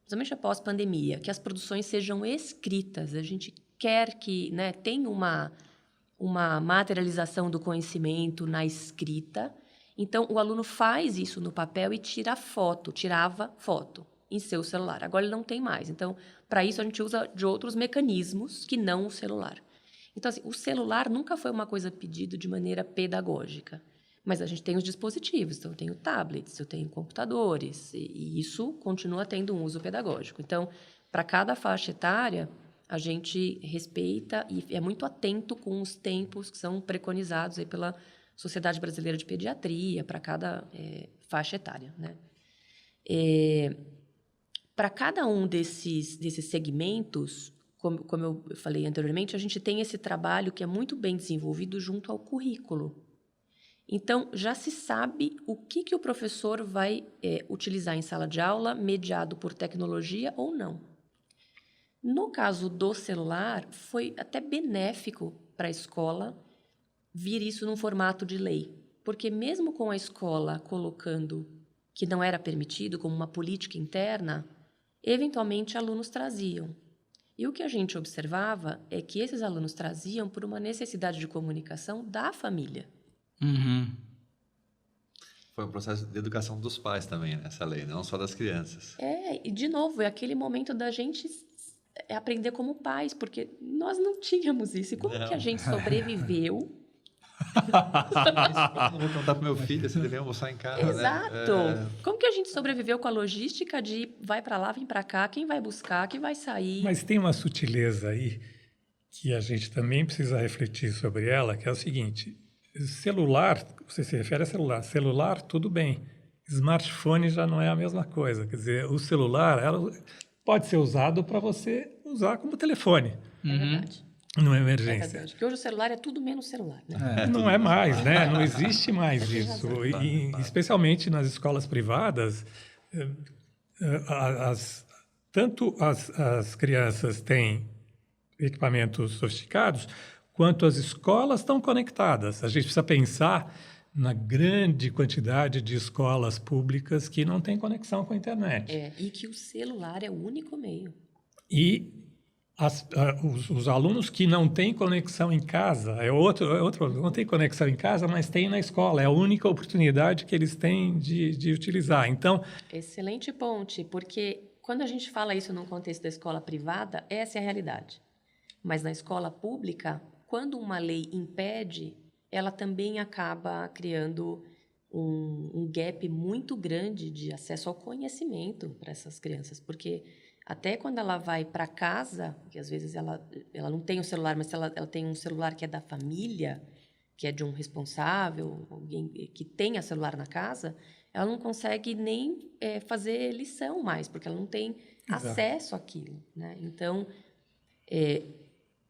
principalmente após pandemia, que as produções sejam escritas. A gente quer que, né, tenha uma materialização do conhecimento na escrita. Então, o aluno faz isso no papel e tirava foto em seu celular. Agora ele não tem mais. Então, para isso a gente usa de outros mecanismos que não o celular. Então, assim, o celular nunca foi uma coisa pedida de maneira pedagógica. Mas a gente tem os dispositivos. Então, eu tenho tablets, eu tenho computadores. E isso continua tendo um uso pedagógico. Então, para cada faixa etária, a gente respeita e é muito atento com os tempos que são preconizados aí pela Sociedade Brasileira de Pediatria, para cada faixa etária, né? Para cada um desses segmentos, como eu falei anteriormente, a gente tem esse trabalho que é muito bem desenvolvido junto ao currículo. Então, já se sabe o que o professor vai utilizar em sala de aula, mediado por tecnologia ou não. No caso do celular, foi até benéfico para a escola vir isso num formato de lei, porque mesmo com a escola colocando que não era permitido como uma política interna, eventualmente alunos traziam. E o que a gente observava é que esses alunos traziam por uma necessidade de comunicação da família. Uhum. Foi um processo de educação dos pais também, nessa lei, não só das crianças. E de novo, é aquele momento da gente aprender como pais, porque nós não tínhamos isso. E como que a gente sobreviveu? Eu vou contar para meu filho, você deve almoçar em casa, Exato. né? Como que a gente sobreviveu com a logística de vai para lá, vem para cá, quem vai buscar, quem vai sair? Mas tem uma sutileza aí que a gente também precisa refletir sobre ela, que é o seguinte: celular, você se refere a celular, tudo bem. Smartphone já não é a mesma coisa. Quer dizer, o celular pode ser usado para você usar como telefone. É verdade. Numa É emergência. verdade. Porque hoje o celular é tudo menos celular, né? Não é mais, né? Não existe mais isso. E, especialmente nas escolas privadas, tanto as crianças têm equipamentos sofisticados, quanto as escolas estão conectadas. A gente precisa pensar na grande quantidade de escolas públicas que não têm conexão com a internet. E que o celular é o único meio. E os alunos que não têm conexão em casa, não tem conexão em casa, mas tem na escola, é a única oportunidade que eles têm de utilizar. Então, excelente ponte, porque quando a gente fala isso num contexto da escola privada, essa é a realidade. Mas na escola pública, quando uma lei impede, ela também acaba criando um gap muito grande de acesso ao conhecimento para essas crianças, porque até quando ela vai para casa, que às vezes ela não tem o celular, mas ela tem um celular que é da família, que é de um responsável, alguém que tenha celular na casa, ela não consegue nem fazer lição mais, porque ela não tem acesso àquilo, né? Então,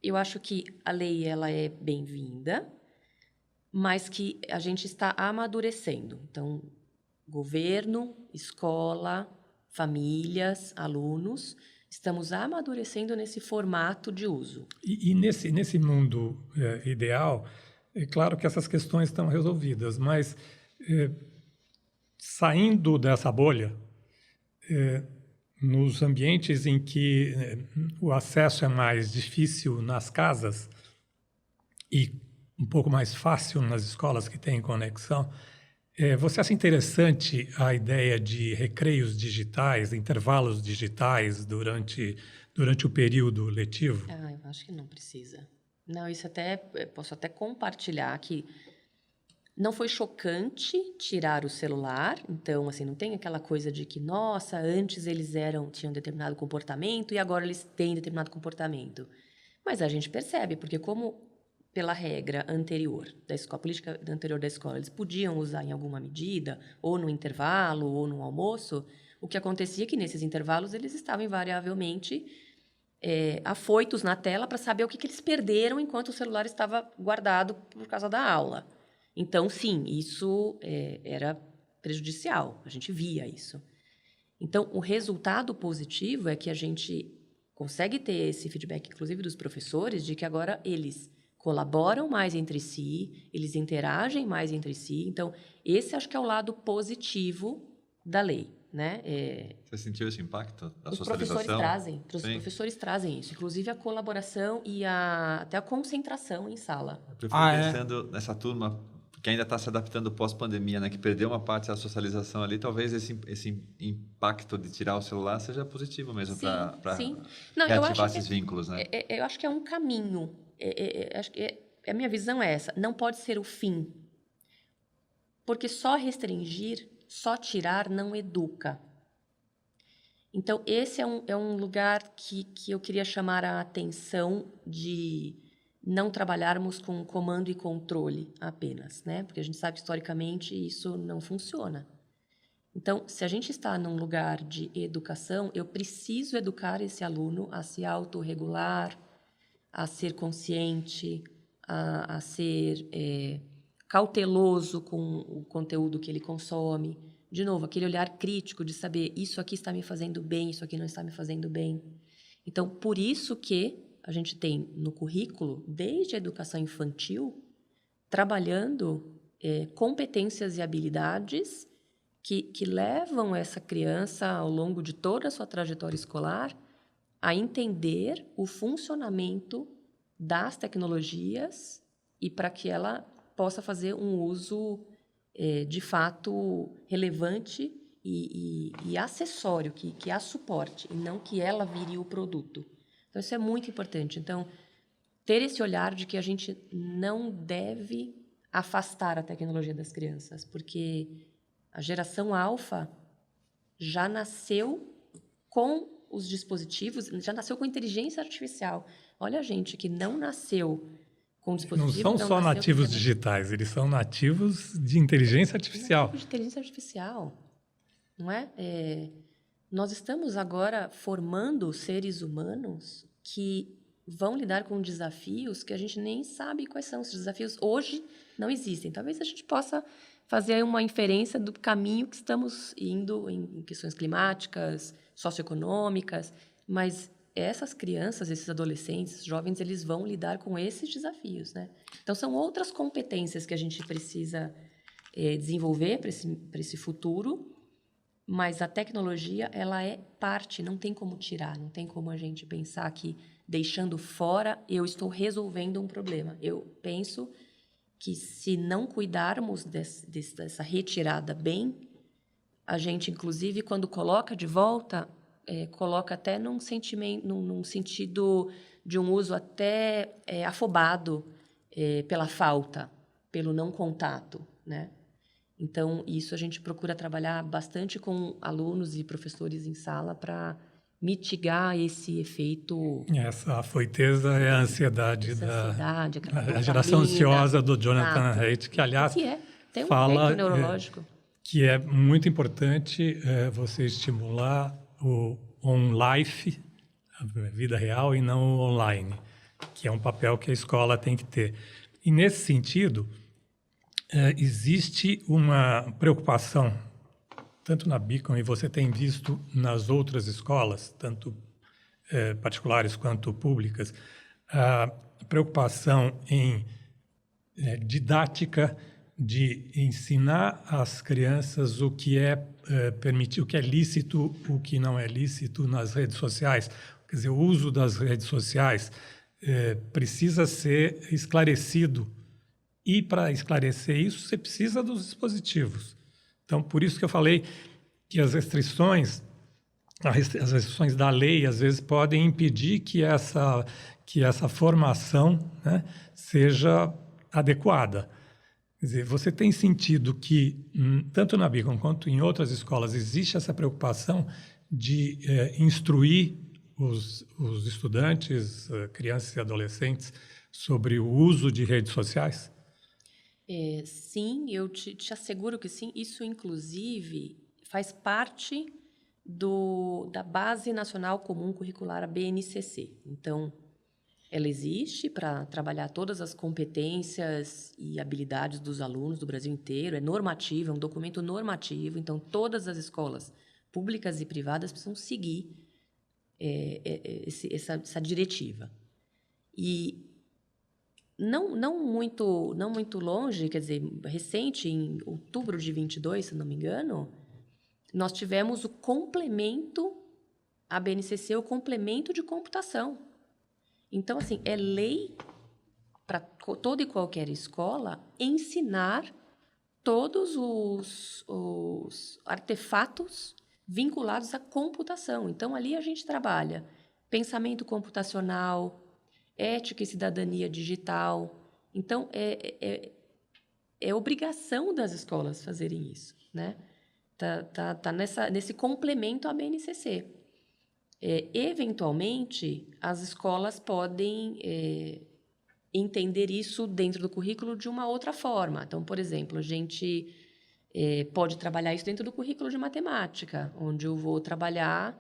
eu acho que a lei ela é bem-vinda, mas que a gente está amadurecendo. Então, governo, escola, famílias, alunos, estamos amadurecendo nesse formato de uso. E nesse mundo ideal, é claro que essas questões estão resolvidas, mas saindo dessa bolha, nos ambientes em que o acesso é mais difícil nas casas e um pouco mais fácil nas escolas que têm conexão, você acha interessante a ideia de recreios digitais, intervalos digitais durante o período letivo? Eu acho que não precisa. Não, isso posso até compartilhar que Não foi chocante tirar o celular, então, assim, não tem aquela coisa de que, nossa, antes eles tinham determinado comportamento e agora eles têm determinado comportamento. Mas a gente percebe, porque como pela regra anterior da escola, política anterior da escola, eles podiam usar em alguma medida, ou no intervalo, ou no almoço, o que acontecia é que nesses intervalos eles estavam invariavelmente afoitos na tela para saber o que eles perderam enquanto o celular estava guardado por causa da aula. Então, sim, isso era prejudicial, a gente via isso. Então, o resultado positivo é que a gente consegue ter esse feedback, inclusive dos professores, de que agora eles colaboram mais entre si, eles interagem mais entre si. Então, esse acho que é o lado positivo da lei, né? Você sentiu esse impacto da Os socialização? professores trazem isso, inclusive a colaboração e até a concentração em sala. Eu fico pensando nessa turma que ainda está se adaptando pós-pandemia, né? Que perdeu uma parte da socialização ali, talvez esse impacto de tirar o celular seja positivo mesmo para reativar esses vínculos, né? Eu acho que é um caminho. Acho que a minha visão é essa. Não pode ser o fim. Porque só restringir, só tirar não educa. Então, esse é um lugar que eu queria chamar a atenção de não trabalharmos com comando e controle apenas, né? Porque a gente sabe que, historicamente, isso não funciona. Então, se a gente está num lugar de educação, eu preciso educar esse aluno a se autorregular, a ser consciente, a ser cauteloso com o conteúdo que ele consome. De novo, aquele olhar crítico de saber isso aqui está me fazendo bem, isso aqui não está me fazendo bem. Então, por isso que a gente tem no currículo, desde a educação infantil, trabalhando competências e habilidades que levam essa criança, ao longo de toda a sua trajetória escolar, a entender o funcionamento das tecnologias e para que ela possa fazer um uso, de fato, relevante e acessório, que a suporte, e não que ela vire o produto. Então, isso é muito importante. Então, ter esse olhar de que a gente não deve afastar a tecnologia das crianças, porque a geração alfa já nasceu com os dispositivos, já nasceu com inteligência artificial. Olha a gente que não nasceu com dispositivos... Não são só nativos digitais, eles são nativos de inteligência artificial. Nativos de inteligência artificial, não é? Nós estamos agora formando seres humanos que vão lidar com desafios que a gente nem sabe quais são. Os desafios hoje não existem. Talvez a gente possa fazer uma inferência do caminho que estamos indo em questões climáticas, socioeconômicas, mas essas crianças, esses adolescentes, jovens, eles vão lidar com esses desafios, né? Então, são outras competências que a gente precisa desenvolver para esse futuro, mas a tecnologia, ela é parte, não tem como tirar, não tem como a gente pensar que, deixando fora, eu estou resolvendo um problema. Eu penso que, se não cuidarmos dessa retirada bem, a gente, inclusive, quando coloca de volta, coloca até num sentido de um uso até afobado pela falta, pelo não contato, né? Então, isso a gente procura trabalhar bastante com alunos e professores em sala para mitigar esse efeito... Essa afoiteza é a ansiedade a geração ansiosa do Jonathan Haidt, que, aliás, tem um fala efeito neurológico. Que é muito importante você estimular o on-life, a vida real, e não o online, que é um papel que a escola tem que ter. E, nesse sentido, existe uma preocupação, tanto na Beacon, e você tem visto nas outras escolas, tanto particulares quanto públicas, a preocupação em didática, de ensinar às crianças o que é permitido, o que é lícito, o que não é lícito nas redes sociais. Quer dizer, o uso das redes sociais precisa ser esclarecido. E, para esclarecer isso, você precisa dos dispositivos. Então, por isso que eu falei que as restrições da lei, às vezes, podem impedir que essa formação, né, seja adequada. Quer dizer, você tem sentido que, tanto na Beacon quanto em outras escolas, existe essa preocupação de instruir os estudantes, crianças e adolescentes, sobre o uso de redes sociais? Sim, eu te asseguro que sim. Isso, inclusive, faz parte da Base Nacional Comum Curricular, a BNCC. Então, ela existe para trabalhar todas as competências e habilidades dos alunos do Brasil inteiro. É normativo, é um documento normativo. Então, todas as escolas públicas e privadas precisam seguir essa diretiva. E não muito longe, quer dizer, recente, em outubro de 22, se não me engano, nós tivemos o complemento, a BNCC, o complemento de computação. Então, assim, é lei para toda e qualquer escola ensinar todos os artefatos vinculados à computação. Então, ali a gente trabalha pensamento computacional, ética e cidadania digital. Então, é obrigação das escolas fazerem isso, né? Tá nesse complemento à BNCC. Eventualmente, as escolas podem entender isso dentro do currículo de uma outra forma. Então, por exemplo, a gente pode trabalhar isso dentro do currículo de matemática, onde eu vou trabalhar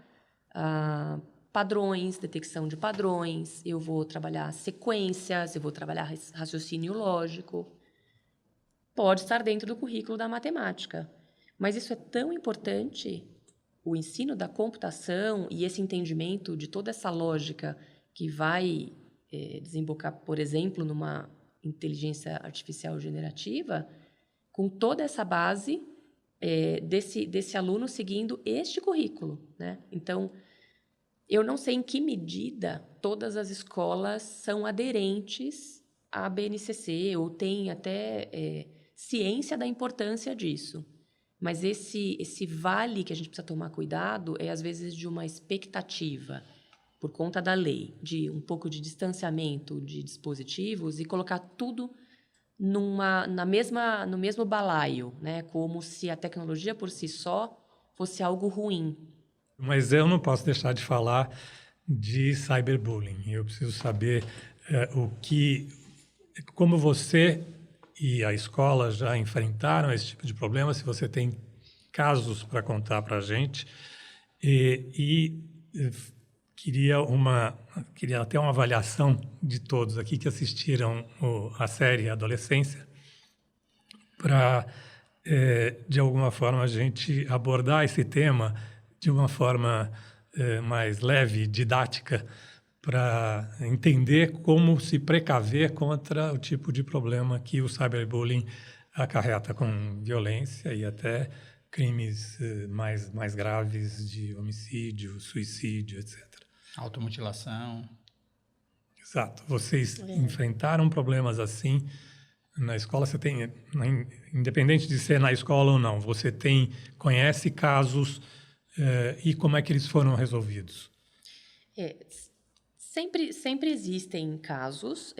padrões, detecção de padrões, eu vou trabalhar sequências, eu vou trabalhar raciocínio lógico. Pode estar dentro do currículo da matemática. Mas isso é tão importante, o ensino da computação e esse entendimento de toda essa lógica que vai desembocar, por exemplo, numa inteligência artificial generativa, com toda essa base desse aluno seguindo este currículo, né? Então, eu não sei em que medida todas as escolas são aderentes à BNCC ou têm até ciência da importância disso. Mas esse vale que a gente precisa tomar cuidado é, às vezes, de uma expectativa, por conta da lei, de um pouco de distanciamento de dispositivos e colocar tudo no mesmo balaio, né? Como se a tecnologia por si só fosse algo ruim. Mas eu não posso deixar de falar de cyberbullying. Eu preciso saber como você e a escola já enfrentaram esse tipo de problema, se você tem casos para contar para a gente. Queria até uma avaliação de todos aqui que assistiram a série Adolescência, para, de alguma forma, a gente abordar esse tema de uma forma mais leve, didática, para entender como se precaver contra o tipo de problema que o cyberbullying acarreta, com violência e até crimes mais graves de homicídio, suicídio, etc. Automutilação. Exato. Vocês enfrentaram problemas assim na escola? Você tem, independente de ser na escola ou não, você conhece casos e como é que eles foram resolvidos? Sempre existem casos.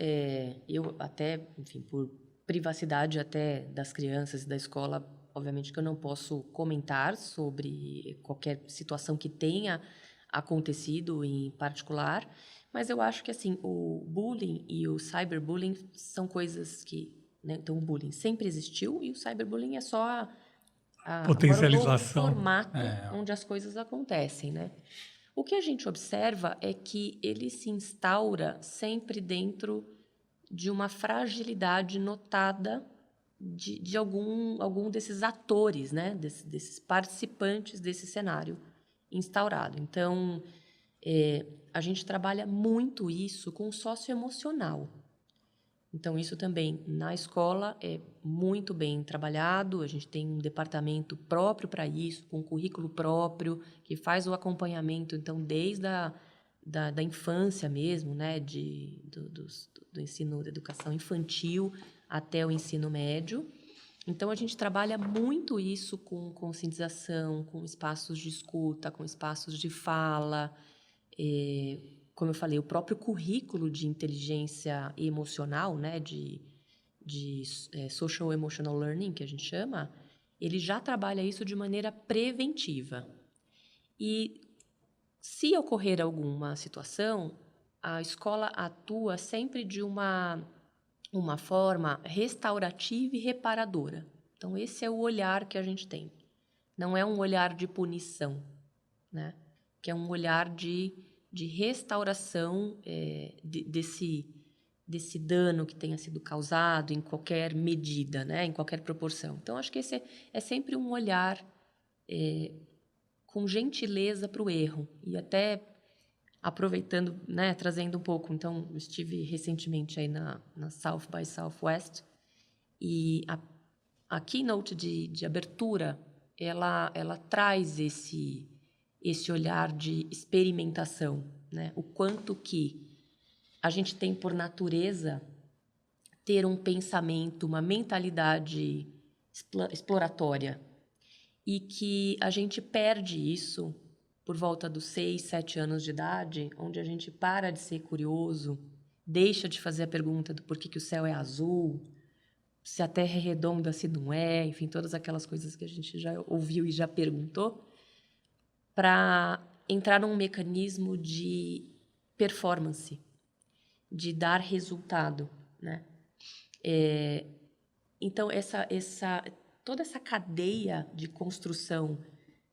Eu até, enfim, por privacidade até das crianças e da escola, obviamente que eu não posso comentar sobre qualquer situação que tenha acontecido em particular, mas eu acho que assim o bullying e o cyberbullying são coisas que, né, então o bullying sempre existiu e o cyberbullying é só potencialização, agora o novo formato onde as coisas acontecem, né? O que a gente observa é que ele se instaura sempre dentro de uma fragilidade notada de algum desses atores, né? Desses participantes desse cenário instaurado. Então, a gente trabalha muito isso com o socioemocional. Então, isso também na escola é muito bem trabalhado. A gente tem um departamento próprio para isso, com um currículo próprio, que faz o acompanhamento, então, desde da infância mesmo, né? Do ensino da educação infantil até o ensino médio. Então, a gente trabalha muito isso com conscientização, com espaços de escuta, com espaços de fala. Como eu falei, o próprio currículo de inteligência emocional, né, de Social Emotional Learning, que a gente chama, ele já trabalha isso de maneira preventiva. E se ocorrer alguma situação, a escola atua sempre de uma forma restaurativa e reparadora. Então, esse é o olhar que a gente tem. Não é um olhar de punição, né? Que é um olhar de restauração desse dano que tenha sido causado em qualquer medida, né? Em qualquer proporção. Então, acho que esse é sempre um olhar com gentileza para o erro. E até aproveitando, né, trazendo um pouco. Então, eu estive recentemente aí na South by Southwest e a keynote de abertura, ela traz esse olhar de experimentação, né? O quanto que a gente tem por natureza ter um pensamento, uma mentalidade exploratória e que a gente perde isso por volta dos 6, 7 anos de idade, onde a gente para de ser curioso, deixa de fazer a pergunta do porquê que o céu é azul, se a Terra é redonda, se não é, enfim, todas aquelas coisas que a gente já ouviu e já perguntou, para entrar num mecanismo de performance, de dar resultado, né? Então, toda essa cadeia de construção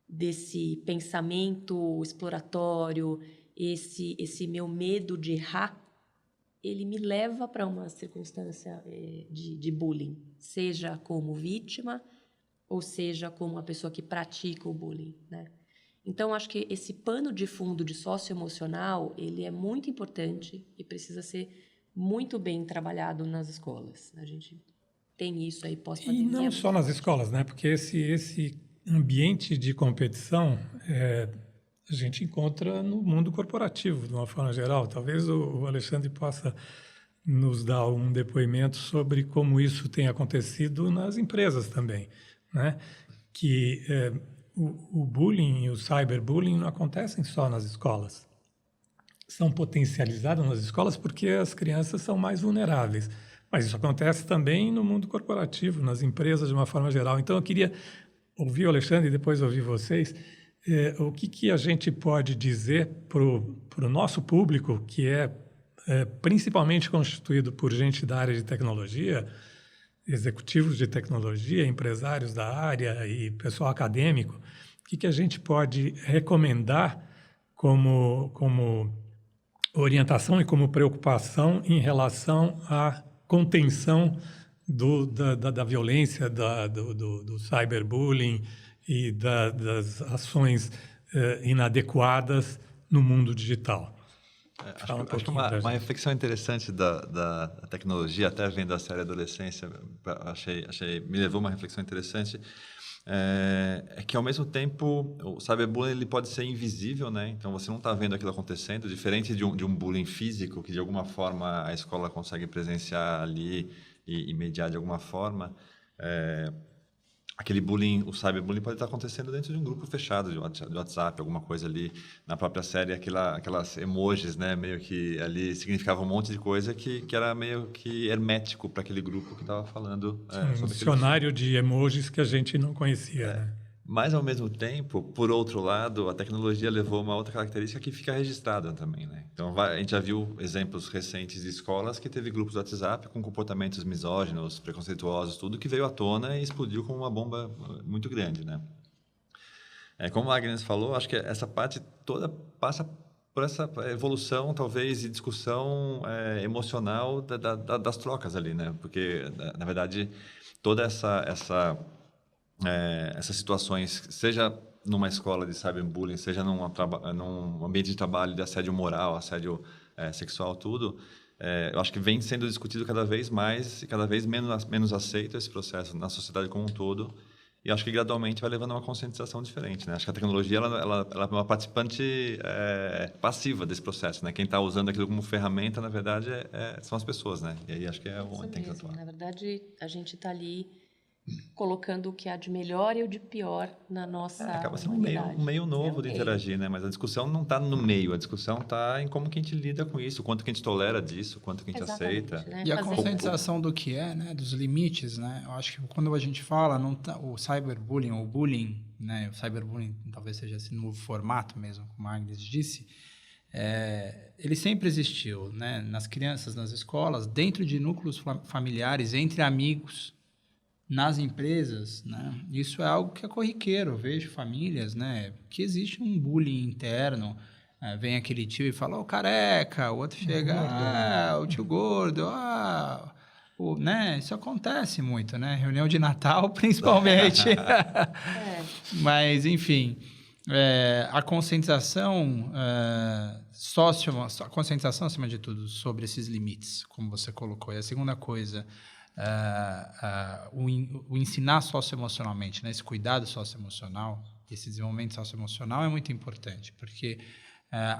desse pensamento exploratório, esse meu medo de errar, ele me leva para uma circunstância de bullying, seja como vítima ou seja como a pessoa que pratica o bullying, né? Então, acho que esse pano de fundo de socioemocional, ele é muito importante e precisa ser muito bem trabalhado nas escolas. A gente tem isso aí pós-pandemia. E não só nas escolas, né? Porque esse ambiente de competição a gente encontra no mundo corporativo, de uma forma geral. Talvez o Alexandre possa nos dar um depoimento sobre como isso tem acontecido nas empresas também, né? Que o bullying e o cyberbullying não acontecem só nas escolas. São potencializados nas escolas porque as crianças são mais vulneráveis. Mas isso acontece também no mundo corporativo, nas empresas de uma forma geral. Então, eu queria ouvir o Alexandre e depois ouvir vocês. O que a gente pode dizer para o nosso público, que é principalmente constituído por gente da área de tecnologia, executivos de tecnologia, empresários da área e pessoal acadêmico, o que a gente pode recomendar como orientação e como preocupação em relação à contenção da violência, do cyberbullying e das ações inadequadas no mundo digital. Acho que uma reflexão interessante da tecnologia, até vendo a série Adolescência, me levou a uma reflexão interessante, é que, ao mesmo tempo, o cyberbullying ele pode ser invisível, né? Então, você não está vendo aquilo acontecendo, diferente de um bullying físico, que, de alguma forma, a escola consegue presenciar ali e mediar de alguma forma. Aquele bullying, o cyberbullying pode estar acontecendo dentro de um grupo fechado de WhatsApp, alguma coisa ali. Na própria série, aquelas emojis, né, meio que ali significavam um monte de coisa que era meio que hermético para aquele grupo que estava falando. Um dicionário de emojis que a gente não conhecia, né? Mas, ao mesmo tempo, por outro lado, a tecnologia levou uma outra característica que fica registrada também, né? Então, a gente já viu exemplos recentes de escolas que teve grupos do WhatsApp com comportamentos misóginos, preconceituosos, tudo que veio à tona e explodiu como uma bomba muito grande, né? Como a Agnes falou, acho que essa parte toda passa por essa evolução, talvez, e discussão emocional das trocas ali, né? Porque, na verdade, toda essas situações, seja numa escola de cyberbullying, seja num ambiente de trabalho de assédio moral, assédio sexual, tudo, eu acho que vem sendo discutido cada vez mais e cada vez menos aceito esse processo na sociedade como um todo. E acho que gradualmente vai levando a uma conscientização diferente, né? Acho que a tecnologia ela é uma participante passiva desse processo, né? Quem está usando aquilo como ferramenta, na verdade, são as pessoas, né? E aí acho que é onde tem que atuar. Na verdade, a gente está ali colocando o que há de melhor e o de pior na nossa Acaba sendo humanidade. um meio novo É um de meio. interagir, né? Mas a discussão não está no meio, a discussão está em como que a gente lida com isso, quanto que a gente tolera disso, quanto que a gente Exatamente, aceita. né? E a Fazer- conscientização do que é, né, dos limites, né? Eu acho que quando a gente fala, não tá, o cyberbullying, o bullying, né, o cyberbullying talvez seja esse novo formato mesmo, como a Agnes disse, ele sempre existiu, né, nas crianças, nas escolas, dentro de núcleos familiares, entre amigos, nas empresas, né? Isso é algo que é corriqueiro. Eu vejo famílias, né, que existe um bullying interno. Vem aquele tio e fala, ô careca, o outro chega, o tio gordo, né? Isso acontece muito, né? Reunião de Natal, principalmente. Mas, enfim, a conscientização a conscientização, acima de tudo, sobre esses limites, como você colocou. E a segunda coisa, o ensinar socioemocionalmente, né? Esse cuidado socioemocional, esse desenvolvimento socioemocional é muito importante, porque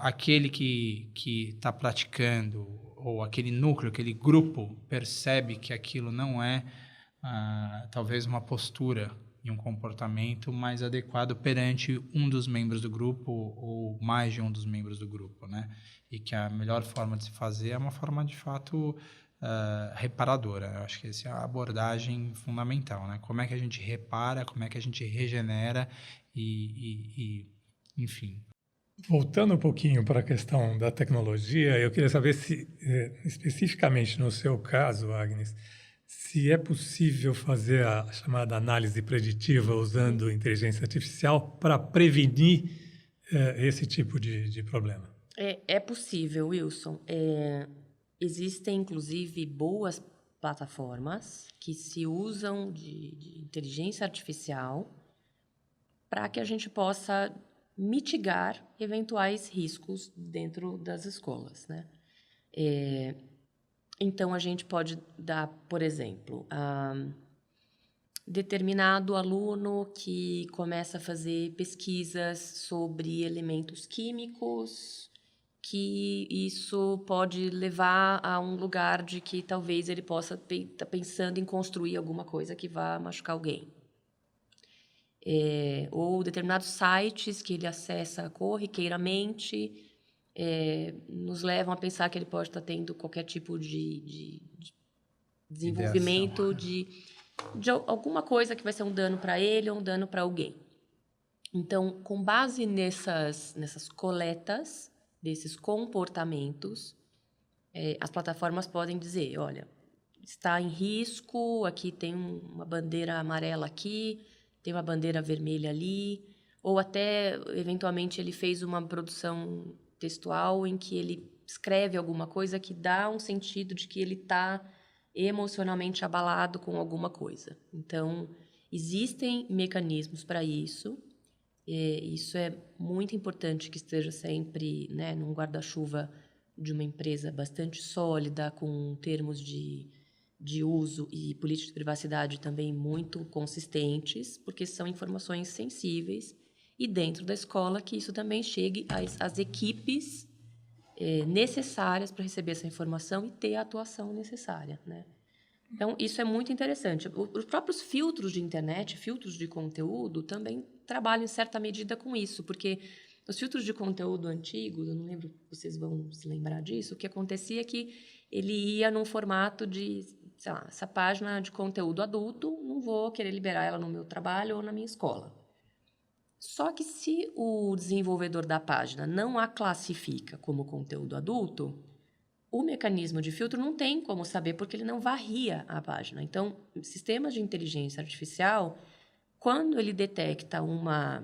aquele que está praticando, ou aquele núcleo, aquele grupo, percebe que aquilo não é talvez uma postura e um comportamento mais adequado perante um dos membros do grupo ou mais de um dos membros do grupo, né? E que a melhor forma de se fazer é uma forma, de fato, reparadora. Eu acho que essa é a abordagem fundamental, né? Como é que a gente repara, como é que a gente regenera enfim. Voltando um pouquinho para a questão da tecnologia, eu queria saber se, especificamente no seu caso, Agnes, se é possível fazer a chamada análise preditiva usando inteligência artificial para prevenir esse tipo de problema. É possível, Wilson. Existem, inclusive, boas plataformas que se usam de inteligência artificial para que a gente possa mitigar eventuais riscos dentro das escolas, né? Então, a gente pode dar, por exemplo, determinado aluno que começa a fazer pesquisas sobre elementos químicos, que isso pode levar a um lugar de que talvez ele possa estar pensando em construir alguma coisa que vá machucar alguém. Ou determinados sites que ele acessa corriqueiramente nos levam a pensar que ele pode estar tendo qualquer tipo de desenvolvimento de alguma coisa que vai ser um dano para ele ou um dano para alguém. Então, com base nessas coletas desses comportamentos, as plataformas podem dizer, olha, está em risco, aqui tem uma bandeira amarela aqui, tem uma bandeira vermelha ali, ou até, eventualmente, ele fez uma produção textual em que ele escreve alguma coisa que dá um sentido de que ele está emocionalmente abalado com alguma coisa. Então, existem mecanismos para isso. Isso é muito importante que esteja sempre, né, num guarda-chuva de uma empresa bastante sólida, com termos de uso e políticas de privacidade também muito consistentes, porque são informações sensíveis, e dentro da escola que isso também chegue às equipes necessárias para receber essa informação e ter a atuação necessária, né? Então, isso é muito interessante. Os próprios filtros de internet, filtros de conteúdo, também trabalham em certa medida com isso, porque os filtros de conteúdo antigos, eu não lembro se vocês vão se lembrar disso, o que acontecia é que ele ia num formato de, sei lá, essa página de conteúdo adulto, não vou querer liberar ela no meu trabalho ou na minha escola. Só que se o desenvolvedor da página não a classifica como conteúdo adulto, o mecanismo de filtro não tem como saber, porque ele não varria a página. Então, sistemas de inteligência artificial, quando ele detecta uma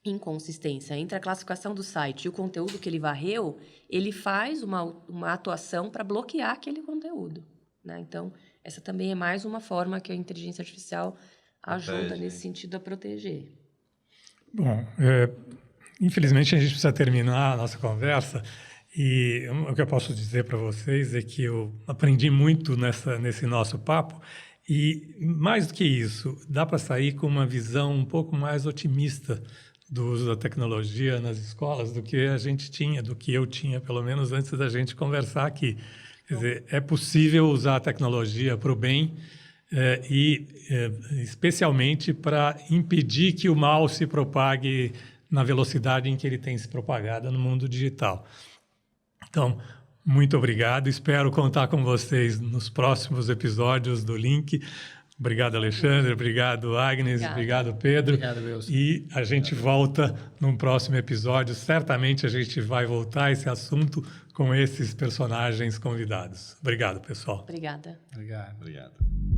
inconsistência entre a classificação do site e o conteúdo que ele varreu, ele faz uma atuação para bloquear aquele conteúdo, né? Então, essa também é mais uma forma que a inteligência artificial ajuda nesse sentido a proteger. Bom, infelizmente a gente precisa terminar a nossa conversa, e o que eu posso dizer para vocês é que eu aprendi muito nesse nosso papo, e mais do que isso, dá para sair com uma visão um pouco mais otimista do uso da tecnologia nas escolas do que a gente tinha, do que eu tinha, pelo menos antes da gente conversar aqui. Quer dizer, é possível usar a tecnologia para o bem, especialmente para impedir que o mal se propague na velocidade em que ele tem se propagado no mundo digital. Então, muito obrigado. Espero contar com vocês nos próximos episódios do Link. Obrigado, Alexandre. Obrigado, Agnes. Obrigado, Pedro. Obrigado, Wilson. E a gente volta num próximo episódio. Certamente a gente vai voltar a esse assunto com esses personagens convidados. Obrigado, pessoal. Obrigada. Obrigado. Obrigado.